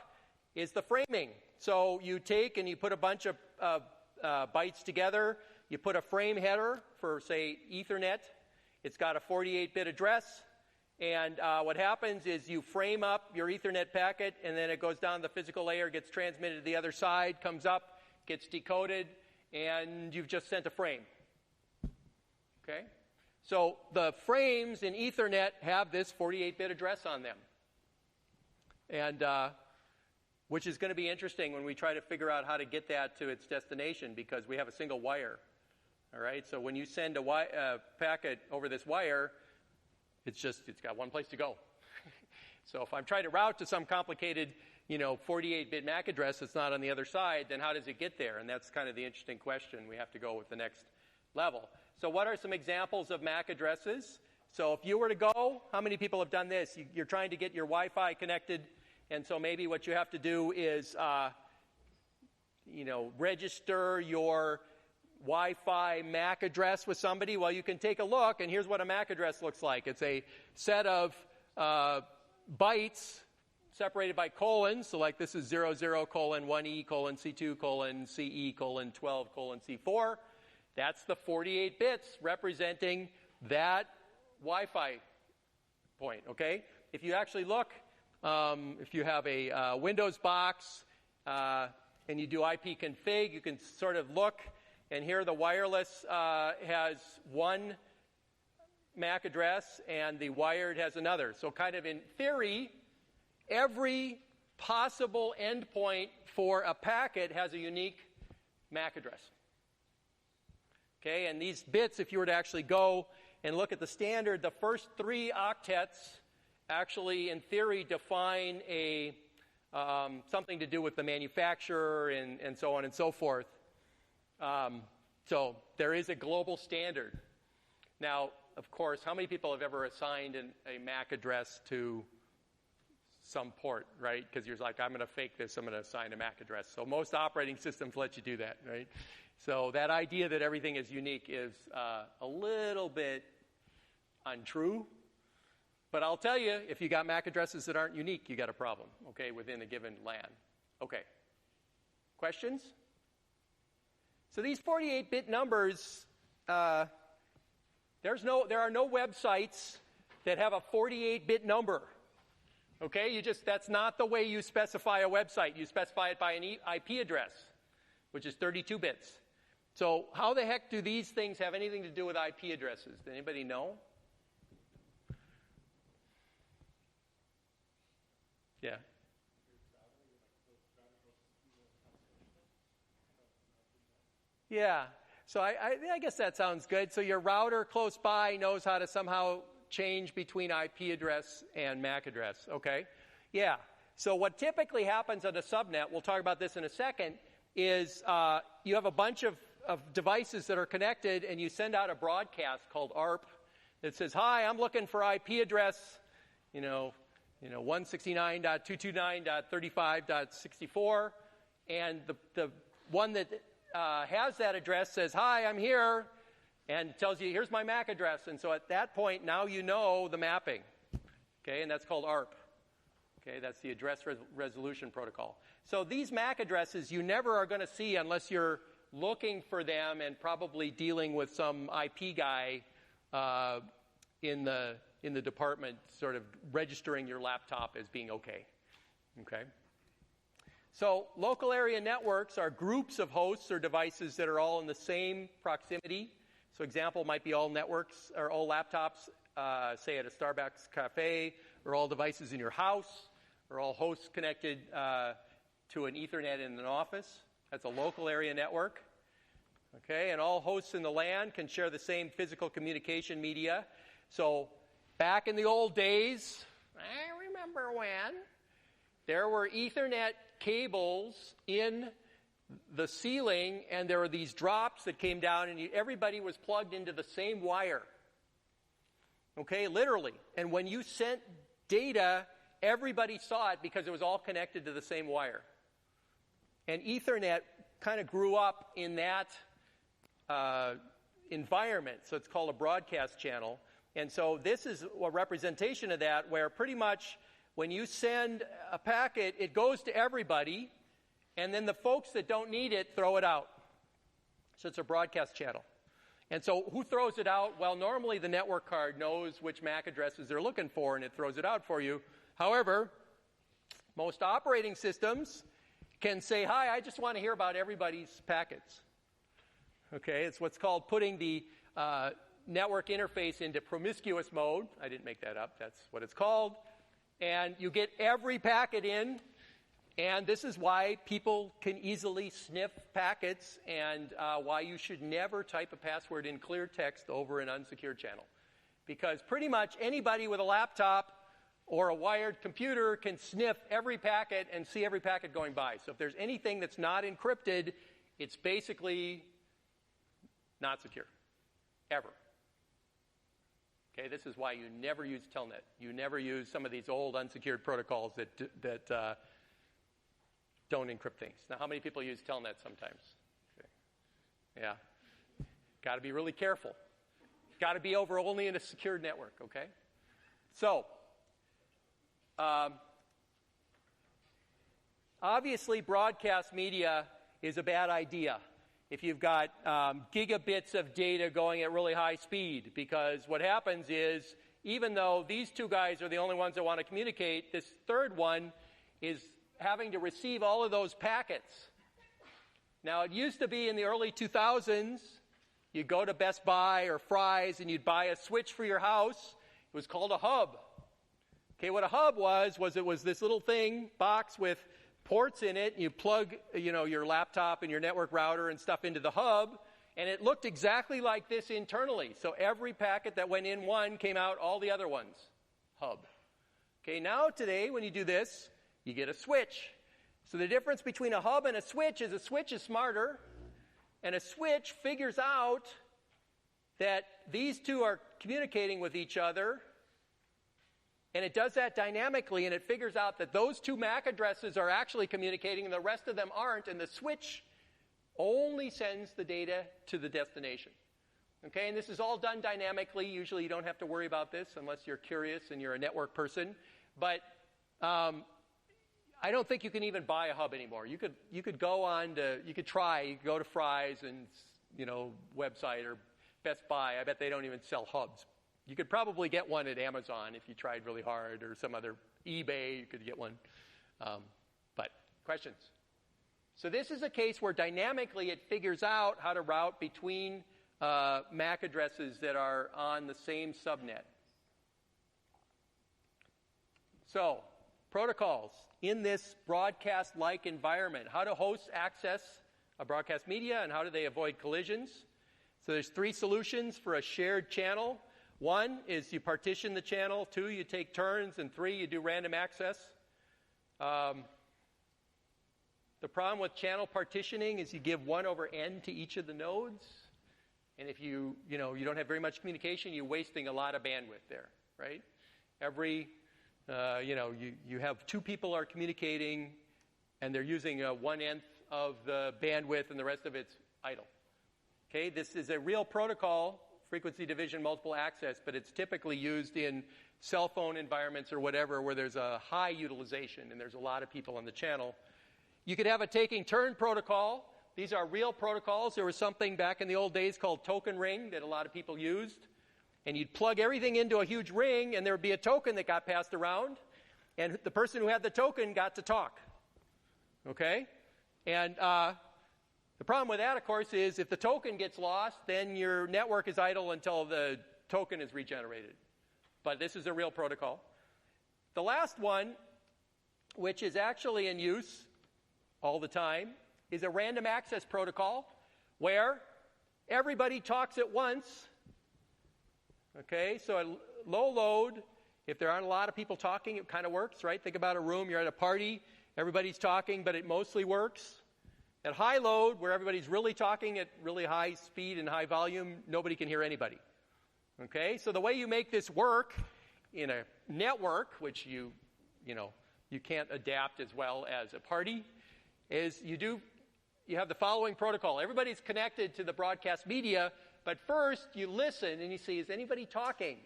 is the framing. So you take and you put a bunch of bytes together. You put a frame header for, say, Ethernet. It's got a 48-bit address. And what happens is you frame up your Ethernet packet, and then it goes down the physical layer, gets transmitted to the other side, comes up, gets decoded, and you've just sent a frame. Okay? So the frames in Ethernet have this 48-bit address on them, and which is going to be interesting when we try to figure out how to get that to its destination, because we have a single wire. All right? So when you send a packet over this wire, it's got one place to go. So if I'm trying to route to some complicated, 48-bit MAC address that's not on the other side, then how does it get there? And that's kind of the interesting question. We have to go with the next level. So what are some examples of MAC addresses? So if you were to go, how many people have done this? You're trying to get your Wi-Fi connected, and so maybe what you have to do is, register your Wi-Fi MAC address with somebody. Well, you can take a look, and here's what a MAC address looks like. It's a set of bytes separated by colons. So like this is 00:1E:C2:CE:12:C4. That's the 48 bits representing that Wi-Fi point, okay? If you actually look, if you have a Windows box and you do ipconfig, you can sort of look. And here the wireless has 1 MAC address, and the wired has another. So kind of in theory, every possible endpoint for a packet has a unique MAC address. Okay, and these bits, if you were to actually go and look at the standard, the first 3 octets actually, in theory, define something to do with the manufacturer and so on and so forth. So there is a global standard. Now, of course, how many people have ever assigned a MAC address to some port, right? Because you're like, I'm going to fake this, I'm going to assign a MAC address. So most operating systems let you do that, right? So that idea that everything is unique is a little bit untrue. But I'll tell you, if you got MAC addresses that aren't unique, you got a problem, okay, within a given LAN. Okay. Questions? So these 48-bit numbers, there are no websites that have a 48-bit number. Okay, that's not the way you specify a website. You specify it by an IP address, which is 32 bits. So how the heck do these things have anything to do with IP addresses? Does anybody know? Yeah. Yeah. So I guess that sounds good. So your router close by knows how to somehow change between IP address and MAC address. Okay. Yeah. So what typically happens on a subnet, we'll talk about this in a second, is you have a bunch of devices that are connected, and you send out a broadcast called ARP that says, "Hi, I'm looking for IP address, 169.229.35.64," and the one that has that address says, "Hi, I'm here," and tells you, "Here's my MAC address." And so at that point, now you know the mapping. Okay, and that's called ARP. Okay, that's the address resolution protocol. So these MAC addresses you never are going to see unless you're looking for them and probably dealing with some IP guy in the department, sort of registering your laptop as being okay. Okay. So local area networks are groups of hosts or devices that are all in the same proximity. So example might be all networks or all laptops, say at a Starbucks cafe, or all devices in your house, or all hosts connected to an Ethernet in an office. That's a local area network. Okay, and all hosts in the LAN can share the same physical communication media. So back in the old days, I remember when, there were Ethernet cables in the ceiling, and there were these drops that came down, and everybody was plugged into the same wire. Okay, literally. And when you sent data, everybody saw it because it was all connected to the same wire. And Ethernet kind of grew up in that environment, so it's called a broadcast channel. And so this is a representation of that, where pretty much when you send a packet, it goes to everybody, and then the folks that don't need it throw it out. So it's a broadcast channel. And so who throws it out? Well, normally the network card knows which MAC addresses they're looking for, and it throws it out for you. However, most operating systems can say, "Hi, I just want to hear about everybody's packets." Okay, it's what's called putting the network interface into promiscuous mode. I didn't make that up. That's what it's called. And you get every packet in, and this is why people can easily sniff packets, and why you should never type a password in clear text over an unsecured channel. Because pretty much anybody with a laptop or a wired computer can sniff every packet and see every packet going by. So if there's anything that's not encrypted, it's basically not secure, ever. Okay, this is why you never use Telnet. You never use some of these old unsecured protocols that don't encrypt things. Now, how many people use Telnet sometimes? Okay. Yeah. Got to be really careful. Got to be over only in a secured network, okay? So, obviously, broadcast media is a bad idea if you've got gigabits of data going at really high speed, because what happens is, even though these two guys are the only ones that want to communicate, this third one is having to receive all of those packets. Now, it used to be in the early 2000s, you'd go to Best Buy or Fry's and you'd buy a switch for your house. It was called a hub. Okay, what a hub was it was this little box with ports in it. You plug, your laptop and your network router and stuff into the hub, and it looked exactly like this internally. So every packet that went in one came out all the other ones. Hub. Okay, now today when you do this, you get a switch. So the difference between a hub and a switch is smarter, and a switch figures out that these two are communicating with each other. And it does that dynamically, and it figures out that those two MAC addresses are actually communicating and the rest of them aren't, and the switch only sends the data to the destination. Okay, and this is all done dynamically. Usually you don't have to worry about this unless you're curious and you're a network person. But I don't think you can even buy a hub anymore. You could go on to, you could go to Fry's and, website or Best Buy. I bet they don't even sell hubs. You could probably get one at Amazon if you tried really hard, or some other eBay, you could get one. But questions? So this is a case where dynamically it figures out how to route between MAC addresses that are on the same subnet. So, protocols in this broadcast-like environment. How do hosts access a broadcast media, and how do they avoid collisions? So there's 3 solutions for a shared channel. 1 is you partition the channel. 2, you take turns. And 3, you do random access. The problem with channel partitioning is you give 1/n to each of the nodes. And if you don't have very much communication, you're wasting a lot of bandwidth there, right? You have 2 people are communicating, and they're using 1/n of the bandwidth, and the rest of it's idle. Okay, this is a real protocol, frequency division multiple access, but it's typically used in cell phone environments or whatever where there's a high utilization and there's a lot of people on the channel. You could have a taking turn protocol. These are real protocols. There was something back in the old days called token ring that a lot of people used. And you'd plug everything into a huge ring, and there would be a token that got passed around, and the person who had the token got to talk. Okay? And the problem with that, of course, is if the token gets lost, then your network is idle until the token is regenerated. But this is a real protocol. The last one, which is actually in use all the time, is a random access protocol where everybody talks at once. Okay, so at low load, if there aren't a lot of people talking, it kind of works, right? Think about a room, you're at a party, everybody's talking, but it mostly works. At high load, where everybody's really talking at really high speed and high volume, nobody can hear anybody. Okay, so the way you make this work in a network, which you can't adapt as well as a party, is you have the following protocol. Everybody's connected to the broadcast media, but first you listen and you see, is anybody talking?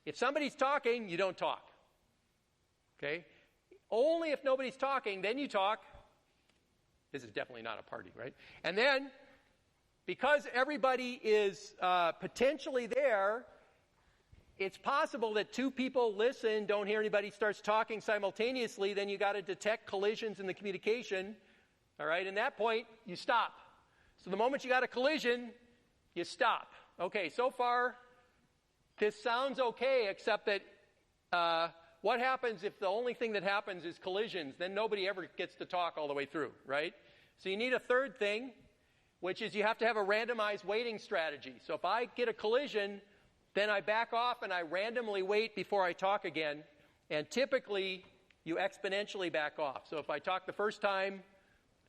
If somebody's talking, you don't talk. Okay? Only if nobody's talking, then you talk. This is definitely not a party, right? And then, because everybody is potentially there, it's possible that 2 people listen, don't hear anybody, starts talking simultaneously, then you got to detect collisions in the communication. All right, and at that point, you stop. So the moment you got a collision, you stop. Okay, so far, this sounds okay, except that what happens if the only thing that happens is collisions? Then nobody ever gets to talk all the way through, right? So you need a third thing, which is you have to have a randomized waiting strategy. So if I get a collision, then I back off and I randomly wait before I talk again. And typically, you exponentially back off. So if I talk the first time,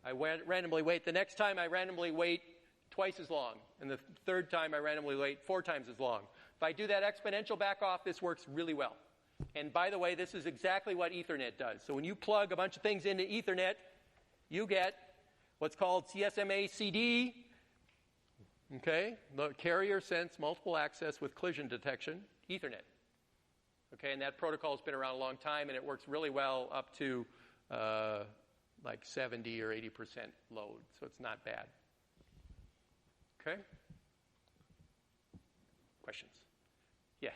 I randomly wait. The next time, I randomly wait twice as long. And the third time, I randomly wait 4 times as long. If I do that exponential back off, this works really well. And by the way, this is exactly what Ethernet does. So when you plug a bunch of things into Ethernet, you get what's called CSMA CD. Okay, the carrier sense multiple access with collision detection, Ethernet. Okay, and that protocol has been around a long time, and it works really well up to like 70 or 80% load, so it's not bad. Okay? Questions? Yeah.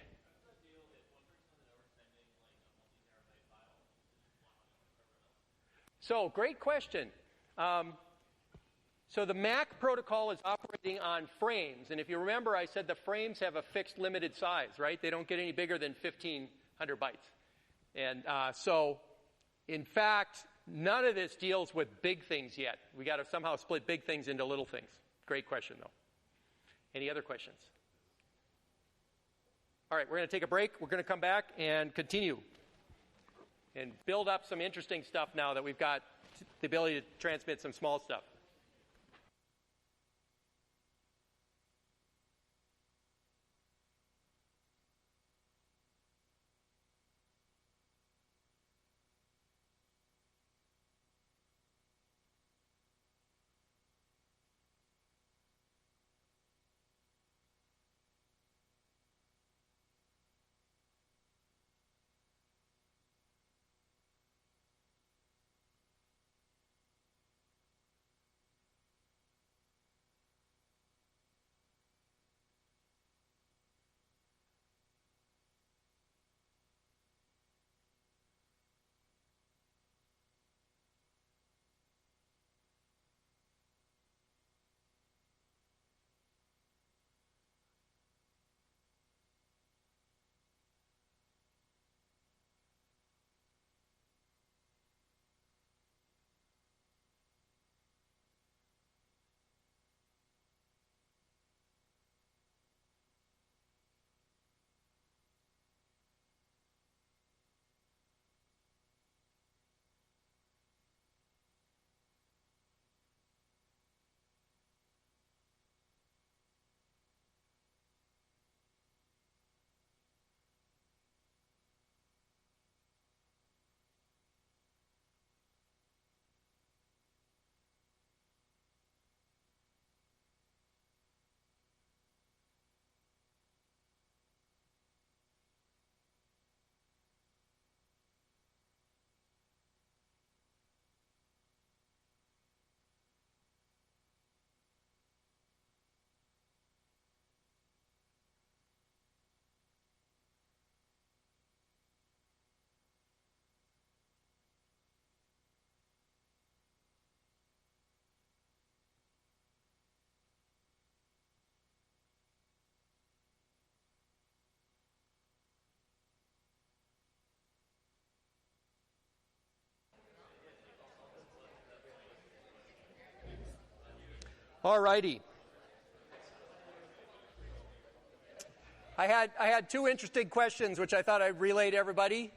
So, great question. So the MAC protocol is operating on frames. And if you remember, I said the frames have a fixed limited size, right? They don't get any bigger than 1,500 bytes. And so, in fact, none of this deals with big things yet. We got to somehow split big things into little things. Great question, though. Any other questions? All right, we're going to take a break. We're going to come back and continue and build up some interesting stuff now that we've got the ability to transmit some small stuff. All righty. I had two interesting questions which I thought I'd relay to everybody.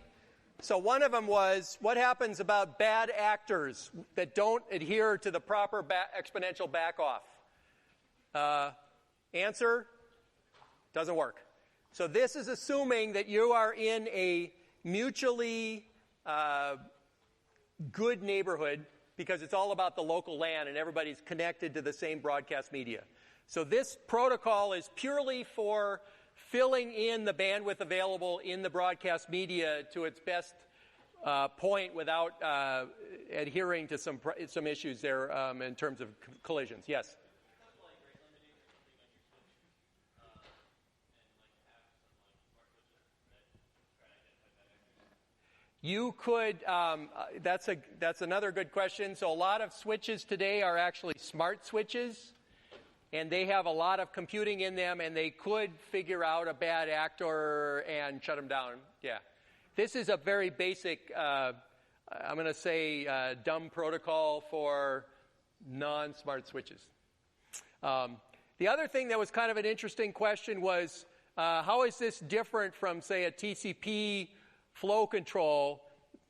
So one of them was, what happens about bad actors that don't adhere to the proper exponential backoff? Answer, doesn't work. So this is assuming that you are in a mutually good neighborhood because it's all about the local LAN and everybody's connected to the same broadcast media. So this protocol is purely for filling in the bandwidth available in the broadcast media to its best point without adhering to some issues there in terms of collisions. Yes? You could, that's another good question. So a lot of switches today are actually smart switches, and they have a lot of computing in them, and they could figure out a bad actor and shut them down. Yeah. This is a very basic, I'm going to say, dumb protocol for non-smart switches. The other thing that was kind of an interesting question was, how is this different from, say, a TCP flow control?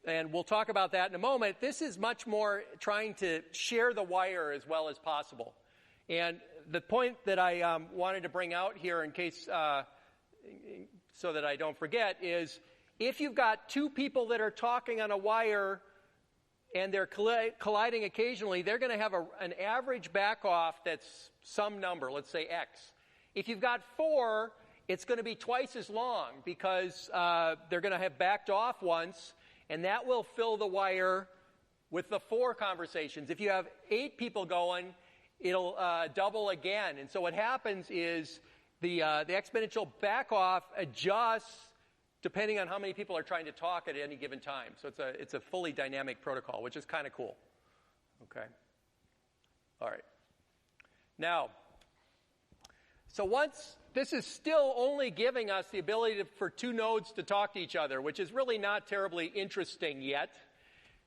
And we'll talk about that in a moment. This is much more trying to share the wire as well as possible. And the point that I wanted to bring out here in case, so that I don't forget, is if you've got two people that are talking on a wire and they're colliding occasionally, they're going to have an average backoff that's some number, let's say X. If you've got four, it's going to be twice as long because they're going to have backed off once, and that will fill the wire with the four conversations. If you have 8 people going, it'll double again. And so what happens is the exponential backoff adjusts depending on how many people are trying to talk at any given time. So it's a fully dynamic protocol, which is kind of cool. Okay. All right. Now, so once this is still only giving us the ability for 2 nodes to talk to each other, which is really not terribly interesting yet.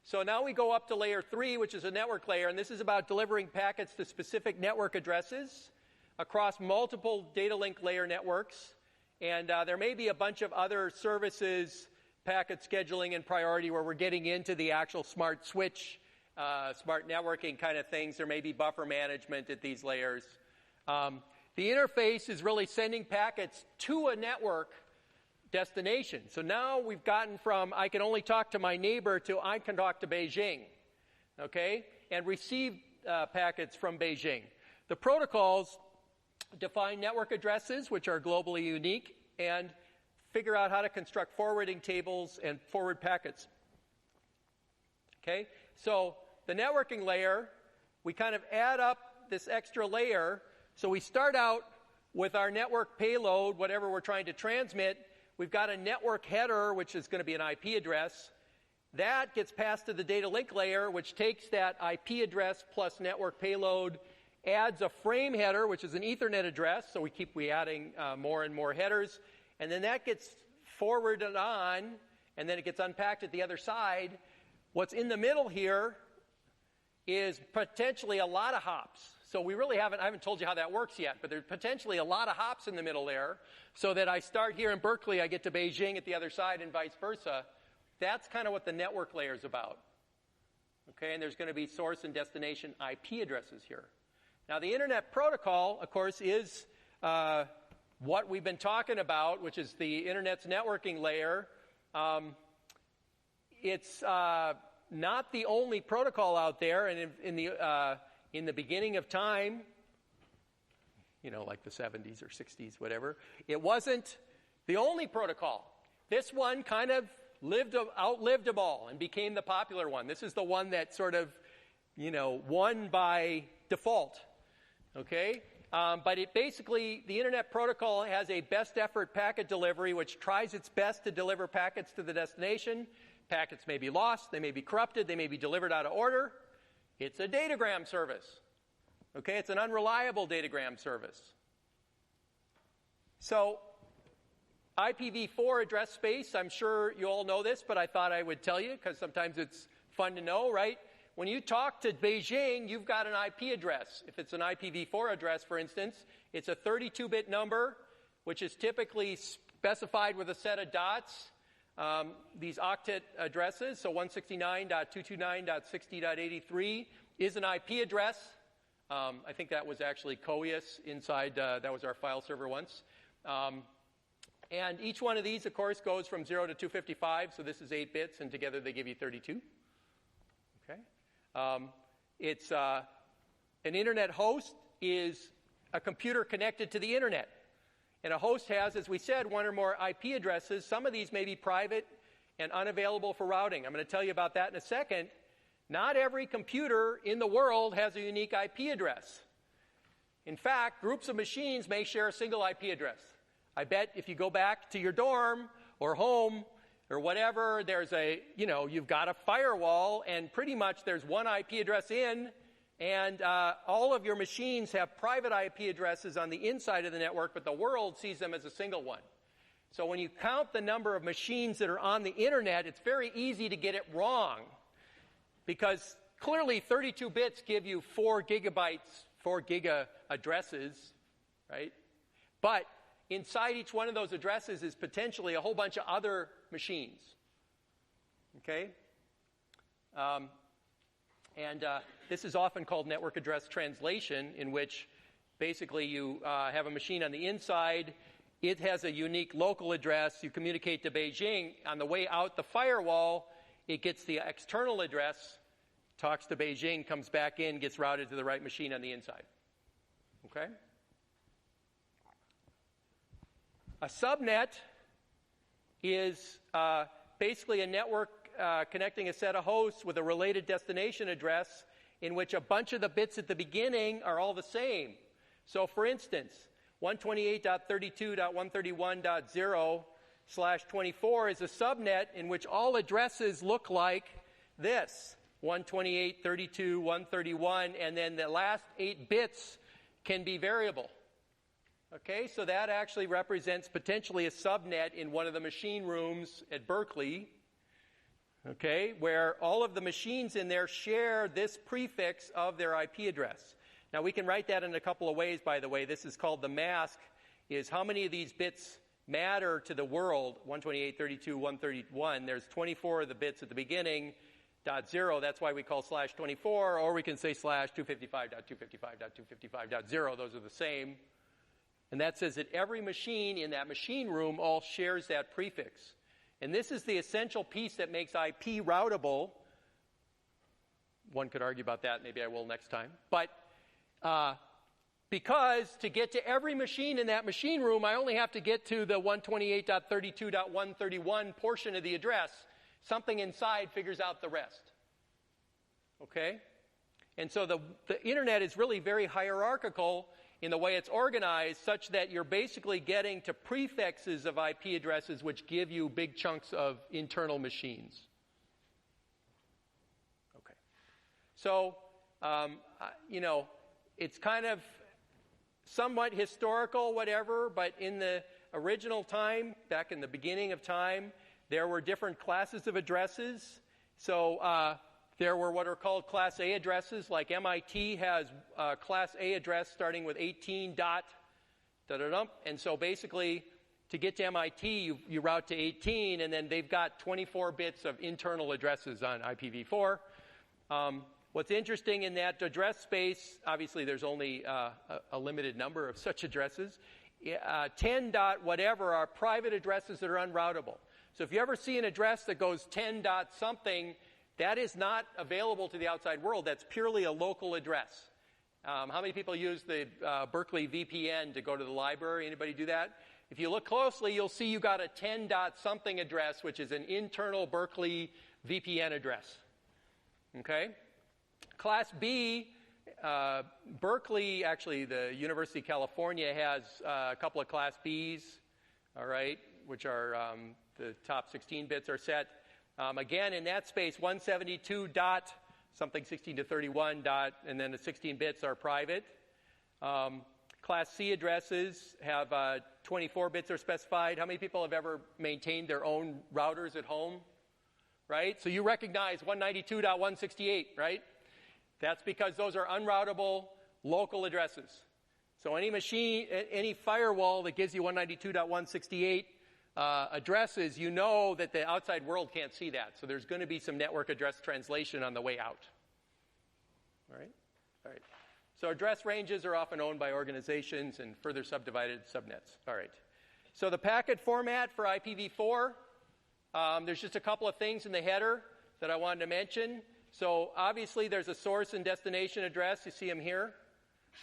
So now we go up to layer 3, which is a network layer, and this is about delivering packets to specific network addresses across multiple data link layer networks. And there may be a bunch of other services, packet scheduling and priority, where we're getting into the actual smart switch, smart networking kind of things. There may be buffer management at these layers. The interface is really sending packets to a network destination. So now we've gotten from I can only talk to my neighbor to I can talk to Beijing, okay, and receive packets from Beijing. The protocols define network addresses, which are globally unique, and figure out how to construct forwarding tables and forward packets. Okay, so the networking layer, we kind of add up this extra layer. So we start out with our network payload, whatever we're trying to transmit. We've got a network header, which is going to be an IP address. That gets passed to the data link layer, which takes that IP address plus network payload, adds a frame header, which is an Ethernet address. So we keep adding more and more headers. And then that gets forwarded on, and then it gets unpacked at the other side. What's in the middle here is potentially a lot of hops. So we really I haven't told you how that works yet, but there's potentially a lot of hops in the middle there, so that I start here in Berkeley, I get to Beijing at the other side, and vice versa. That's kind of what the network layer is about. Okay, and there's going to be source and destination IP addresses here. Now, the Internet Protocol, of course, is what we've been talking about, which is the Internet's networking layer. It's not the only protocol out there, and in the beginning of time, like the 70s or 60s, whatever, it wasn't the only protocol. This one kind of outlived them all and became the popular one. This is the one that sort of, won by default. Okay? But it basically, the Internet Protocol has a best effort packet delivery, which tries its best to deliver packets to the destination. Packets may be lost, they may be corrupted, they may be delivered out of order. It's a datagram service. Okay, it's an unreliable datagram service. So, IPv4 address space, I'm sure you all know this, but I thought I would tell you because sometimes it's fun to know, right? when you talk to Beijing, you've got an IP address. If it's an IPv4 address, for instance, it's a 32-bit number, which is typically specified with a set of dots. These octet addresses, so 169.229.60.83 is an IP address. I think that was actually COIUS inside, that was our file server once. And each one of these, of course, goes from 0 to 255, so this is 8 bits, and together they give you 32. Okay. It's an internet host is a computer connected to the internet. And a host has, as we said, one or more IP addresses. Some of these may be private and unavailable for routing. I'm going to tell you about that in a second. Not every computer in the world has a unique IP address. In fact, groups of machines may share a single IP address. I bet if you go back to your dorm or home or whatever, there's you've got a firewall, and pretty much there's one IP address in, and all of your machines have private IP addresses on the inside of the network, but the world sees them as a single one. So when you count the number of machines that are on the internet, it's very easy to get it wrong, because clearly 32 bits give you 4 gigabytes, 4 giga addresses, right? But inside each one of those addresses is potentially a whole bunch of other machines. Okay? This is often called network address translation, in which basically you have a machine on the inside. It has a unique local address. You communicate to Beijing. On the way out the firewall, it gets the external address, talks to Beijing, comes back in, gets routed to the right machine on the inside. Okay? A subnet is basically a network connecting a set of hosts with a related destination address, in which a bunch of the bits at the beginning are all the same. So, for instance, 128.32.131.0/24 is a subnet in which all addresses look like this: 128.32.131, and then the last 8 bits can be variable. Okay, so that actually represents potentially a subnet in one of the machine rooms at Berkeley, okay, where all of the machines in there share this prefix of their IP address. Now, we can write that in a couple of ways, by the way. This is called the mask, is how many of these bits matter to the world. 128.32.131, there's 24 of the bits at the beginning, .0, that's why we call /24, or we can say /255.255.255.0, those are the same. And that says that every machine in that machine room all shares that prefix. And this is the essential piece that makes IP routable. One could argue about that. Maybe I will next time. But because to get to every machine in that machine room, I only have to get to the 128.32.131 portion of the address. Something inside figures out the rest. Okay? And so the internet is really very hierarchical in the way it's organized, such that you're basically getting to prefixes of IP addresses which give you big chunks of internal machines. Okay. So, it's kind of somewhat historical, whatever, but in the original time, back in the beginning of time, there were different classes of addresses. So, there were what are called Class A addresses, like MIT has a Class A address starting with 18 dot, and so basically, to get to MIT, you route to 18, and then they've got 24 bits of internal addresses on IPv4. What's interesting in that address space, obviously there's only a limited number of such addresses. 10 dot whatever are private addresses that are unroutable. So if you ever see an address that goes 10 dot something, that is not available to the outside world. That's purely a local address. How many people use the Berkeley VPN to go to the library? Anybody do that? If you look closely, you'll see you got a 10 dot something address, which is an internal Berkeley VPN address. Okay? Class B, Berkeley, actually the University of California has a couple of Class Bs, all right, which are the top 16 bits are set. Again, in that space, 172 dot, something 16 to 31 dot, and then the 16 bits are private. Class C addresses have 24 bits are specified. How many people have ever maintained their own routers at home? right? So you recognize 192.168, right? That's because those are unroutable local addresses. So any machine, any firewall that gives you 192.168 addresses, you know that the outside world can't see that. So there's going to be some network address translation on the way out. All right? All right. So address ranges are often owned by organizations and further subdivided subnets. All right. So the packet format for IPv4, there's just a couple of things in the header that I wanted to mention. So obviously there's a source and destination address. You see them here.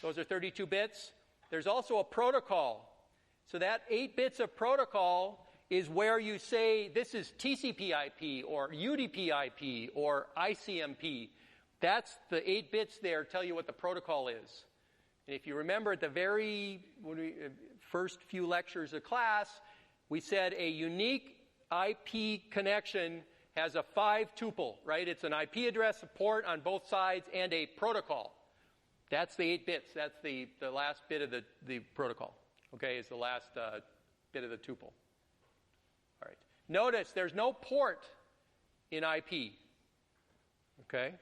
Those are 32 bits. There's also a protocol. So that 8 bits of protocol is where you say this is TCP IP or UDP IP or ICMP. That's the 8 bits there tell you what the protocol is. And if you remember at the very first few lectures of class, we said a unique IP connection has a 5-tuple, right? It's an IP address, a port on both sides, and a protocol. That's the 8 bits. That's the last bit of the protocol, okay, is the last bit of the tuple. All right. Notice there's no port in IP, okay?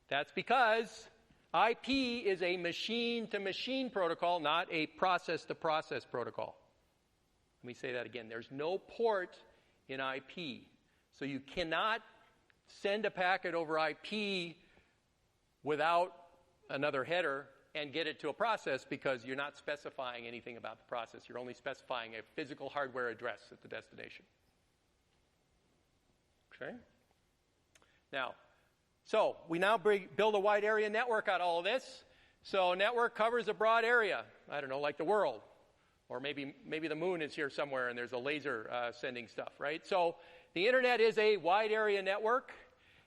That's because IP is a machine-to-machine protocol, not a process-to-process protocol. Let me say that again. There's no port in IP. So you cannot send a packet over IP without another header and get it to a process because you're not specifying anything about the process. You're only specifying a physical hardware address at the destination. Okay? Now, so we now build a wide area network out of all of this. So network covers a broad area. I don't know, like the world. Or maybe the moon is here somewhere and there's a laser sending stuff, right? So the internet is a wide area network.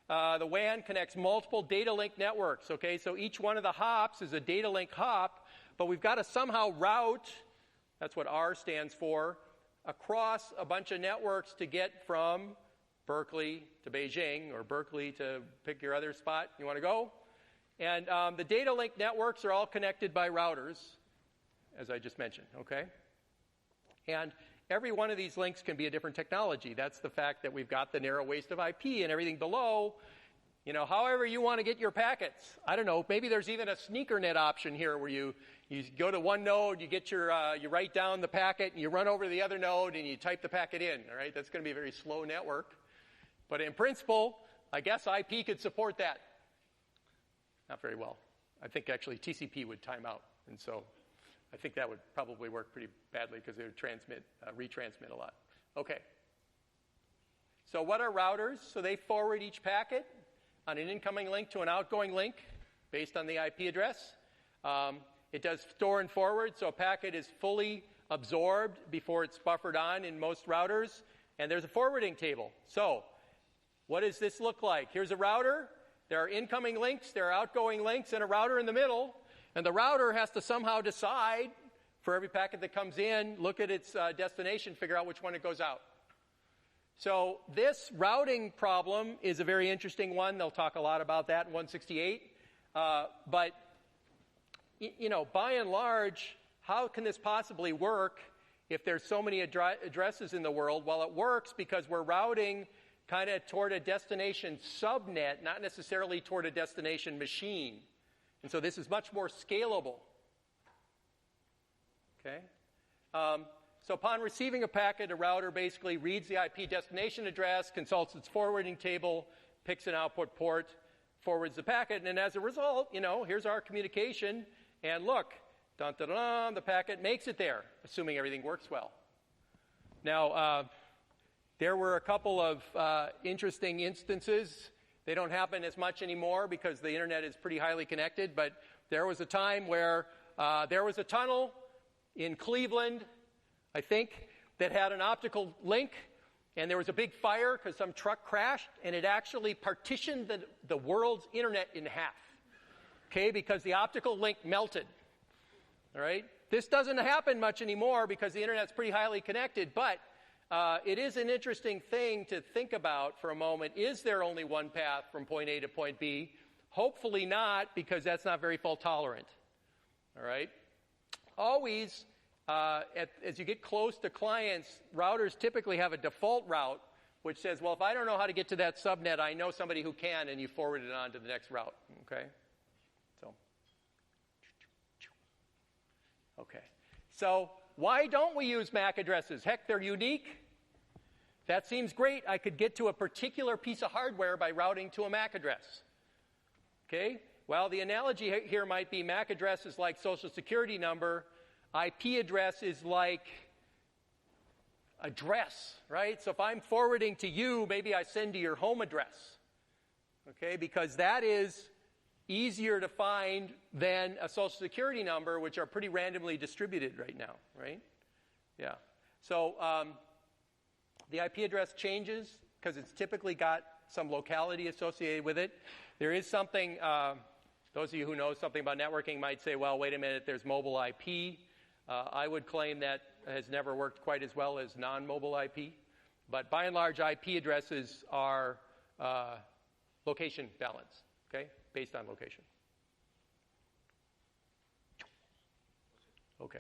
The WAN connects multiple data link networks, okay? So each one of the hops is a data link hop, but we've got to somehow route, that's what R stands for, across a bunch of networks to get from Berkeley to Beijing, or Berkeley to pick your other spot you want to go. And the data link networks are all connected by routers, as I just mentioned, okay? And every one of these links can be a different technology. That's the fact that we've got the narrow waist of IP and everything below. You know, however you want to get your packets. I don't know, maybe there's even a sneaker net option here where you go to one node, you get you write down the packet, and you run over to the other node, and you type the packet in, all right? That's going to be a very slow network. But in principle, I guess IP could support that. Not very well. I think actually TCP would time out. And so I think that would probably work pretty badly because it would retransmit a lot. Okay. So what are routers? So they forward each packet on an incoming link to an outgoing link based on the IP address. It does store and forward, so a packet is fully absorbed before it's buffered on in most routers. And there's a forwarding table. So what does this look like? Here's a router. There are incoming links, there are outgoing links, and a router in the middle. And the router has to somehow decide for every packet that comes in, look at its destination, figure out which one it goes out. So this routing problem is a very interesting one. They'll talk a lot about that in 168. But, you know, by and large, how can this possibly work if there's so many addresses in the world? Well, it works because we're routing kind of toward a destination subnet, not necessarily toward a destination machine. And so this is much more scalable. Okay? So upon receiving a packet, a router basically reads the IP destination address, consults its forwarding table, picks an output port, forwards the packet, and as a result, you know, here's our communication, and look, dun, dun, dun, the packet makes it there, assuming everything works well. Now, there were a couple of interesting instances. They don't happen as much anymore because the internet is pretty highly connected, but there was a time where there was a tunnel in Cleveland, I think, that had an optical link, and there was a big fire because some truck crashed, and it actually partitioned the world's internet in half, okay, because the optical link melted, all right? This doesn't happen much anymore because the internet's pretty highly connected, but it is an interesting thing to think about for a moment. Is there only one path from point A to point B? Hopefully not, because that's not very fault tolerant. All right? Always, as you get close to clients, routers typically have a default route which says, well, if I don't know how to get to that subnet, I know somebody who can, and you forward it on to the next route. Okay? So why don't we use MAC addresses? Heck, they're unique. That seems great. I could get to a particular piece of hardware by routing to a MAC address. Okay? Well, the analogy here might be MAC address is like social security number. IP address is like address, right? So if I'm forwarding to you, maybe I send to your home address. Okay? Because that is easier to find than a social security number, which are pretty randomly distributed right now, right? Yeah. So the IP address changes because it's typically got some locality associated with it. There is something, those of you who know something about networking might say, well, wait a minute, there's mobile IP. I would claim that has never worked quite as well as non-mobile IP. But by and large, IP addresses are location balanced, okay, based on location. Okay,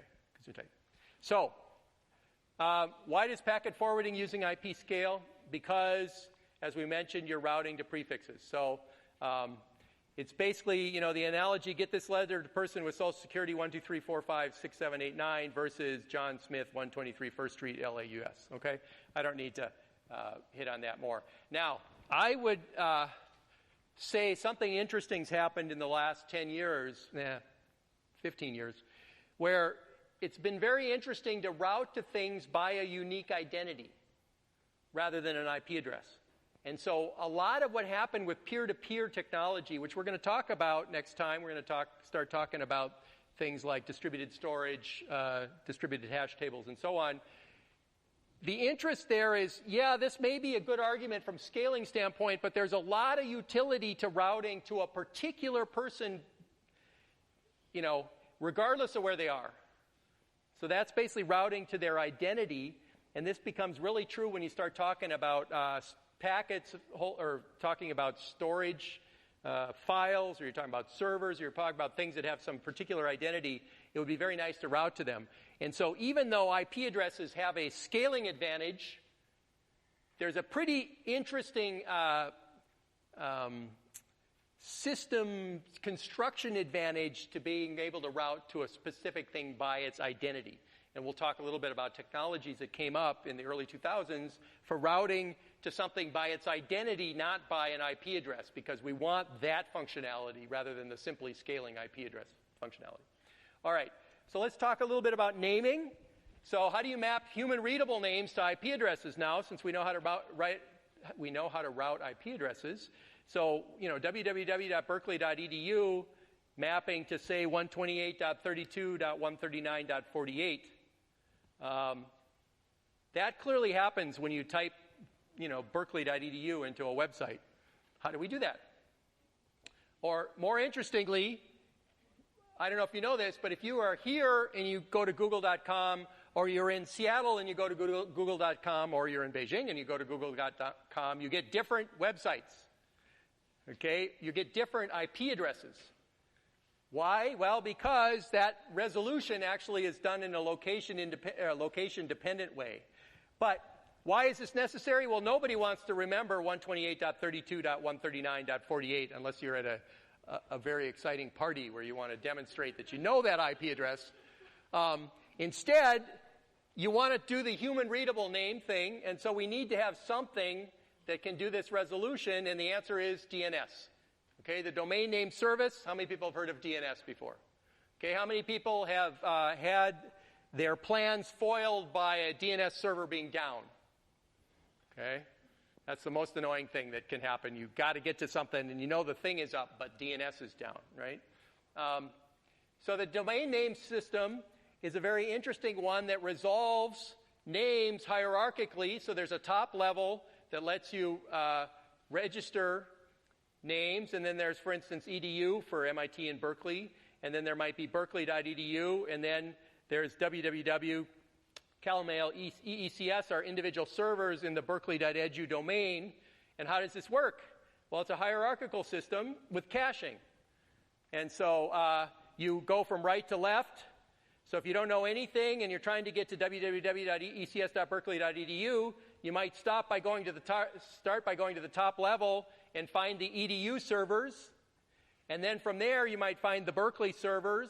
so why does packet forwarding using IP scale? Because, as we mentioned, you're routing to prefixes. So it's basically, the analogy, get this letter to person with Social Security 123456789 versus John Smith, 123 First Street, LAUS. Okay? I don't need to hit on that more. Now, I would say something interesting's happened in the last 10 years, 15 years, where it's been very interesting to route to things by a unique identity rather than an IP address. And so a lot of what happened with peer-to-peer technology, which we're going to talk about next time, we're going to start talking about things like distributed storage, distributed hash tables, and so on. The interest there is, this may be a good argument from scaling standpoint, but there's a lot of utility to routing to a particular person, regardless of where they are. So that's basically routing to their identity, and this becomes really true when you start talking about packets, or talking about storage files, or you're talking about servers, or you're talking about things that have some particular identity. It would be very nice to route to them. And so even though IP addresses have a scaling advantage, there's a pretty interesting system construction advantage to being able to route to a specific thing by its identity. And we'll talk a little bit about technologies that came up in the early 2000s for routing to something by its identity, not by an IP address, because we want that functionality rather than the simply scaling IP address functionality. All right, so let's talk a little bit about naming. So how do you map human readable names to IP addresses now, since we know how to route IP addresses? So, www.berkeley.edu mapping to, say, 128.32.139.48. That clearly happens when you type, berkeley.edu into a website. How do we do that? Or more interestingly, I don't know if you know this, but if you are here and you go to google.com, or you're in Seattle and you go to google.com, or you're in Beijing and you go to google.com, you get different websites. Okay? You get different IP addresses. Why? Well, because that resolution actually is done in a location-dependent way. But why is this necessary? Well, nobody wants to remember 128.32.139.48 unless you're at a very exciting party where you want to demonstrate that you know that IP address. Instead, you want to do the human-readable name thing, and so we need to have something that can do this resolution, and the answer is DNS. Okay, the domain name service. How many people have heard of DNS before? Okay, how many people have had their plans foiled by a DNS server being down? Okay, that's the most annoying thing that can happen. You've got to get to something, and the thing is up, but DNS is down, right? So the domain name system is a very interesting one that resolves names hierarchically. So there's a top level that lets you register names, and then there's, for instance, edu for MIT and Berkeley, and then there might be berkeley.edu, and then there's www, CalMail, EECS are individual servers in the berkeley.edu domain. And how does this work? Well, it's a hierarchical system with caching. And so you go from right to left. So if you don't know anything and you're trying to get to www.eecs.berkeley.edu, you might start by going to the top level and find the EDU servers. And then from there, you might find the Berkeley servers.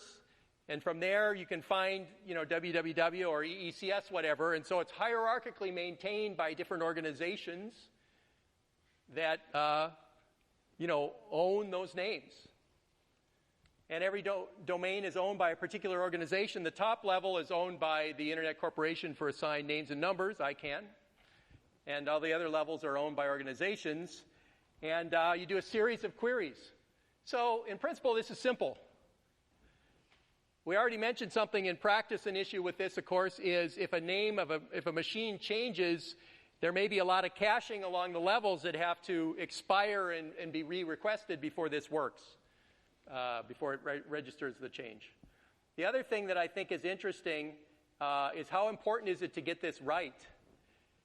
And from there, you can find, www or EECS, whatever. And so it's hierarchically maintained by different organizations that, own those names. And every domain is owned by a particular organization. The top level is owned by the Internet Corporation for assigned names and numbers, ICANN. And all the other levels are owned by organizations. And you do a series of queries. So, in principle, this is simple. We already mentioned something in practice. An issue with this, of course, is if a machine changes, there may be a lot of caching along the levels that have to expire and be re-requested before this works, before it registers the change. The other thing that I think is interesting is how important is it to get this right?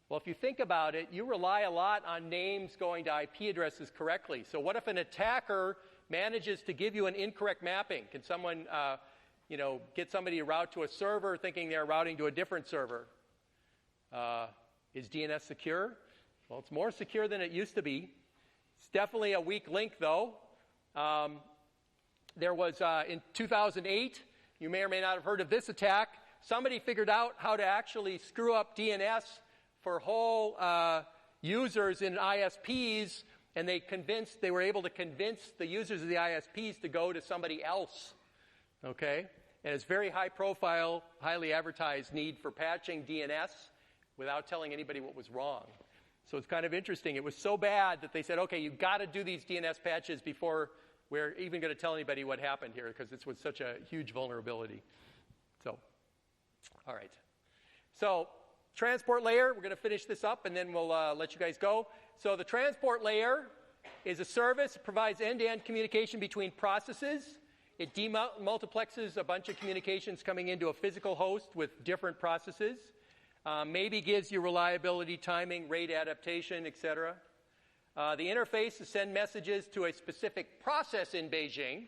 Well, if you think about it, you rely a lot on names going to IP addresses correctly. So what if an attacker manages to give you an incorrect mapping? Can someone get somebody to route to a server thinking they're routing to a different server? Is DNS secure? Well, it's more secure than it used to be. It's definitely a weak link, though. There was, in 2008, you may or may not have heard of this attack. Somebody figured out how to actually screw up DNS for whole users in ISPs, and they were able to convince the users of the ISPs to go to somebody else. Okay? And it's very high profile, highly advertised need for patching DNS without telling anybody what was wrong. So it's kind of interesting. It was so bad that they said, okay, you've got to do these DNS patches before we're even going to tell anybody what happened here, because this was such a huge vulnerability. So, all right. So, transport layer, we're going to finish this up and then we'll let you guys go. So the transport layer is a service that provides end-to-end communication between processes. It demultiplexes a bunch of communications coming into a physical host with different processes. Maybe gives you reliability, timing, rate adaptation, etc. The interface is send messages to a specific process in Beijing.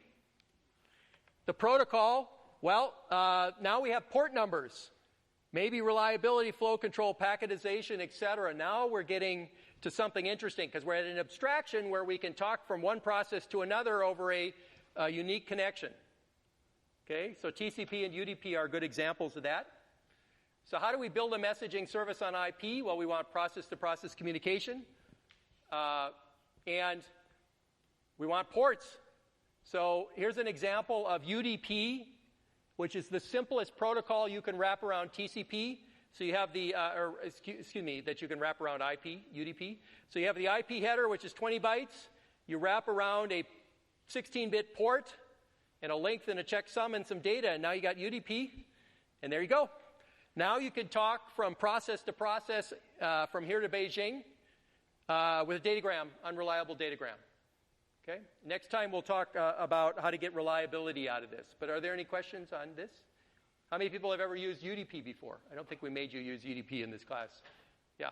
The protocol, now we have port numbers. Maybe reliability, flow control, packetization, etc. Now we're getting to something interesting because we're at an abstraction where we can talk from one process to another over a unique connection. Okay, so TCP and UDP are good examples of that. So how do we build a messaging service on IP? Well, we want process-to-process communication. And we want ports. So here's an example of UDP, which is the simplest protocol you can wrap around TCP. So you have that you can wrap around IP, UDP. So you have the IP header, which is 20 bytes. You wrap around a 16-bit port and a length and a checksum and some data, and now you got UDP, and there you go. Now you can talk from process to process from here to Beijing with a datagram, unreliable datagram. Okay? Next time we'll talk about how to get reliability out of this. But are there any questions on this? How many people have ever used UDP before? I don't think we made you use UDP in this class. Yeah.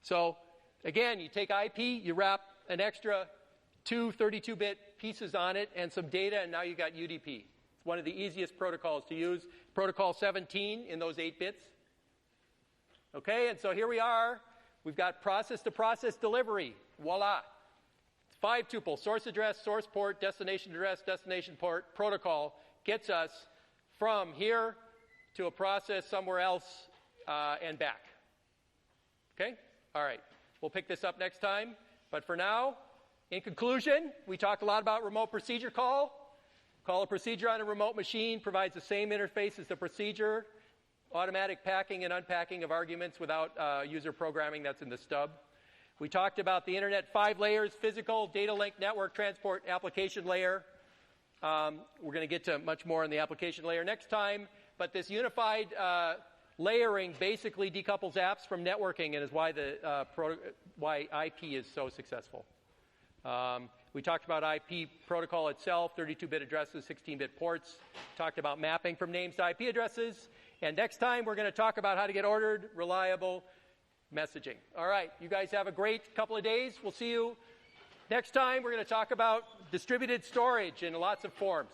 So, again, you take IP, you wrap an extra two 32-bit pieces on it and some data, and now you got UDP. It's one of the easiest protocols to use. Protocol 17 in those 8 bits. Okay, and so here we are. We've got process-to-process delivery. Voila. 5 tuple, source address, source port, destination address, destination port, protocol gets us from here to a process somewhere else and back. Okay? All right. We'll pick this up next time. But for now, in conclusion, we talked a lot about remote procedure call. Call a procedure on a remote machine provides the same interface as the procedure. Automatic packing and unpacking of arguments without user programming. That's in the stub. We talked about the Internet 5 layers: physical, data link, network, transport, application layer. We're going to get to much more on the application layer next time. But this unified layering basically decouples apps from networking and is why why IP is so successful. We talked about IP protocol itself, 32-bit addresses, 16-bit ports. Talked about mapping from names to IP addresses. And next time, we're going to talk about how to get ordered, reliable messaging. All right, you guys have a great couple of days. We'll see you next time. We're going to talk about distributed storage in lots of forms.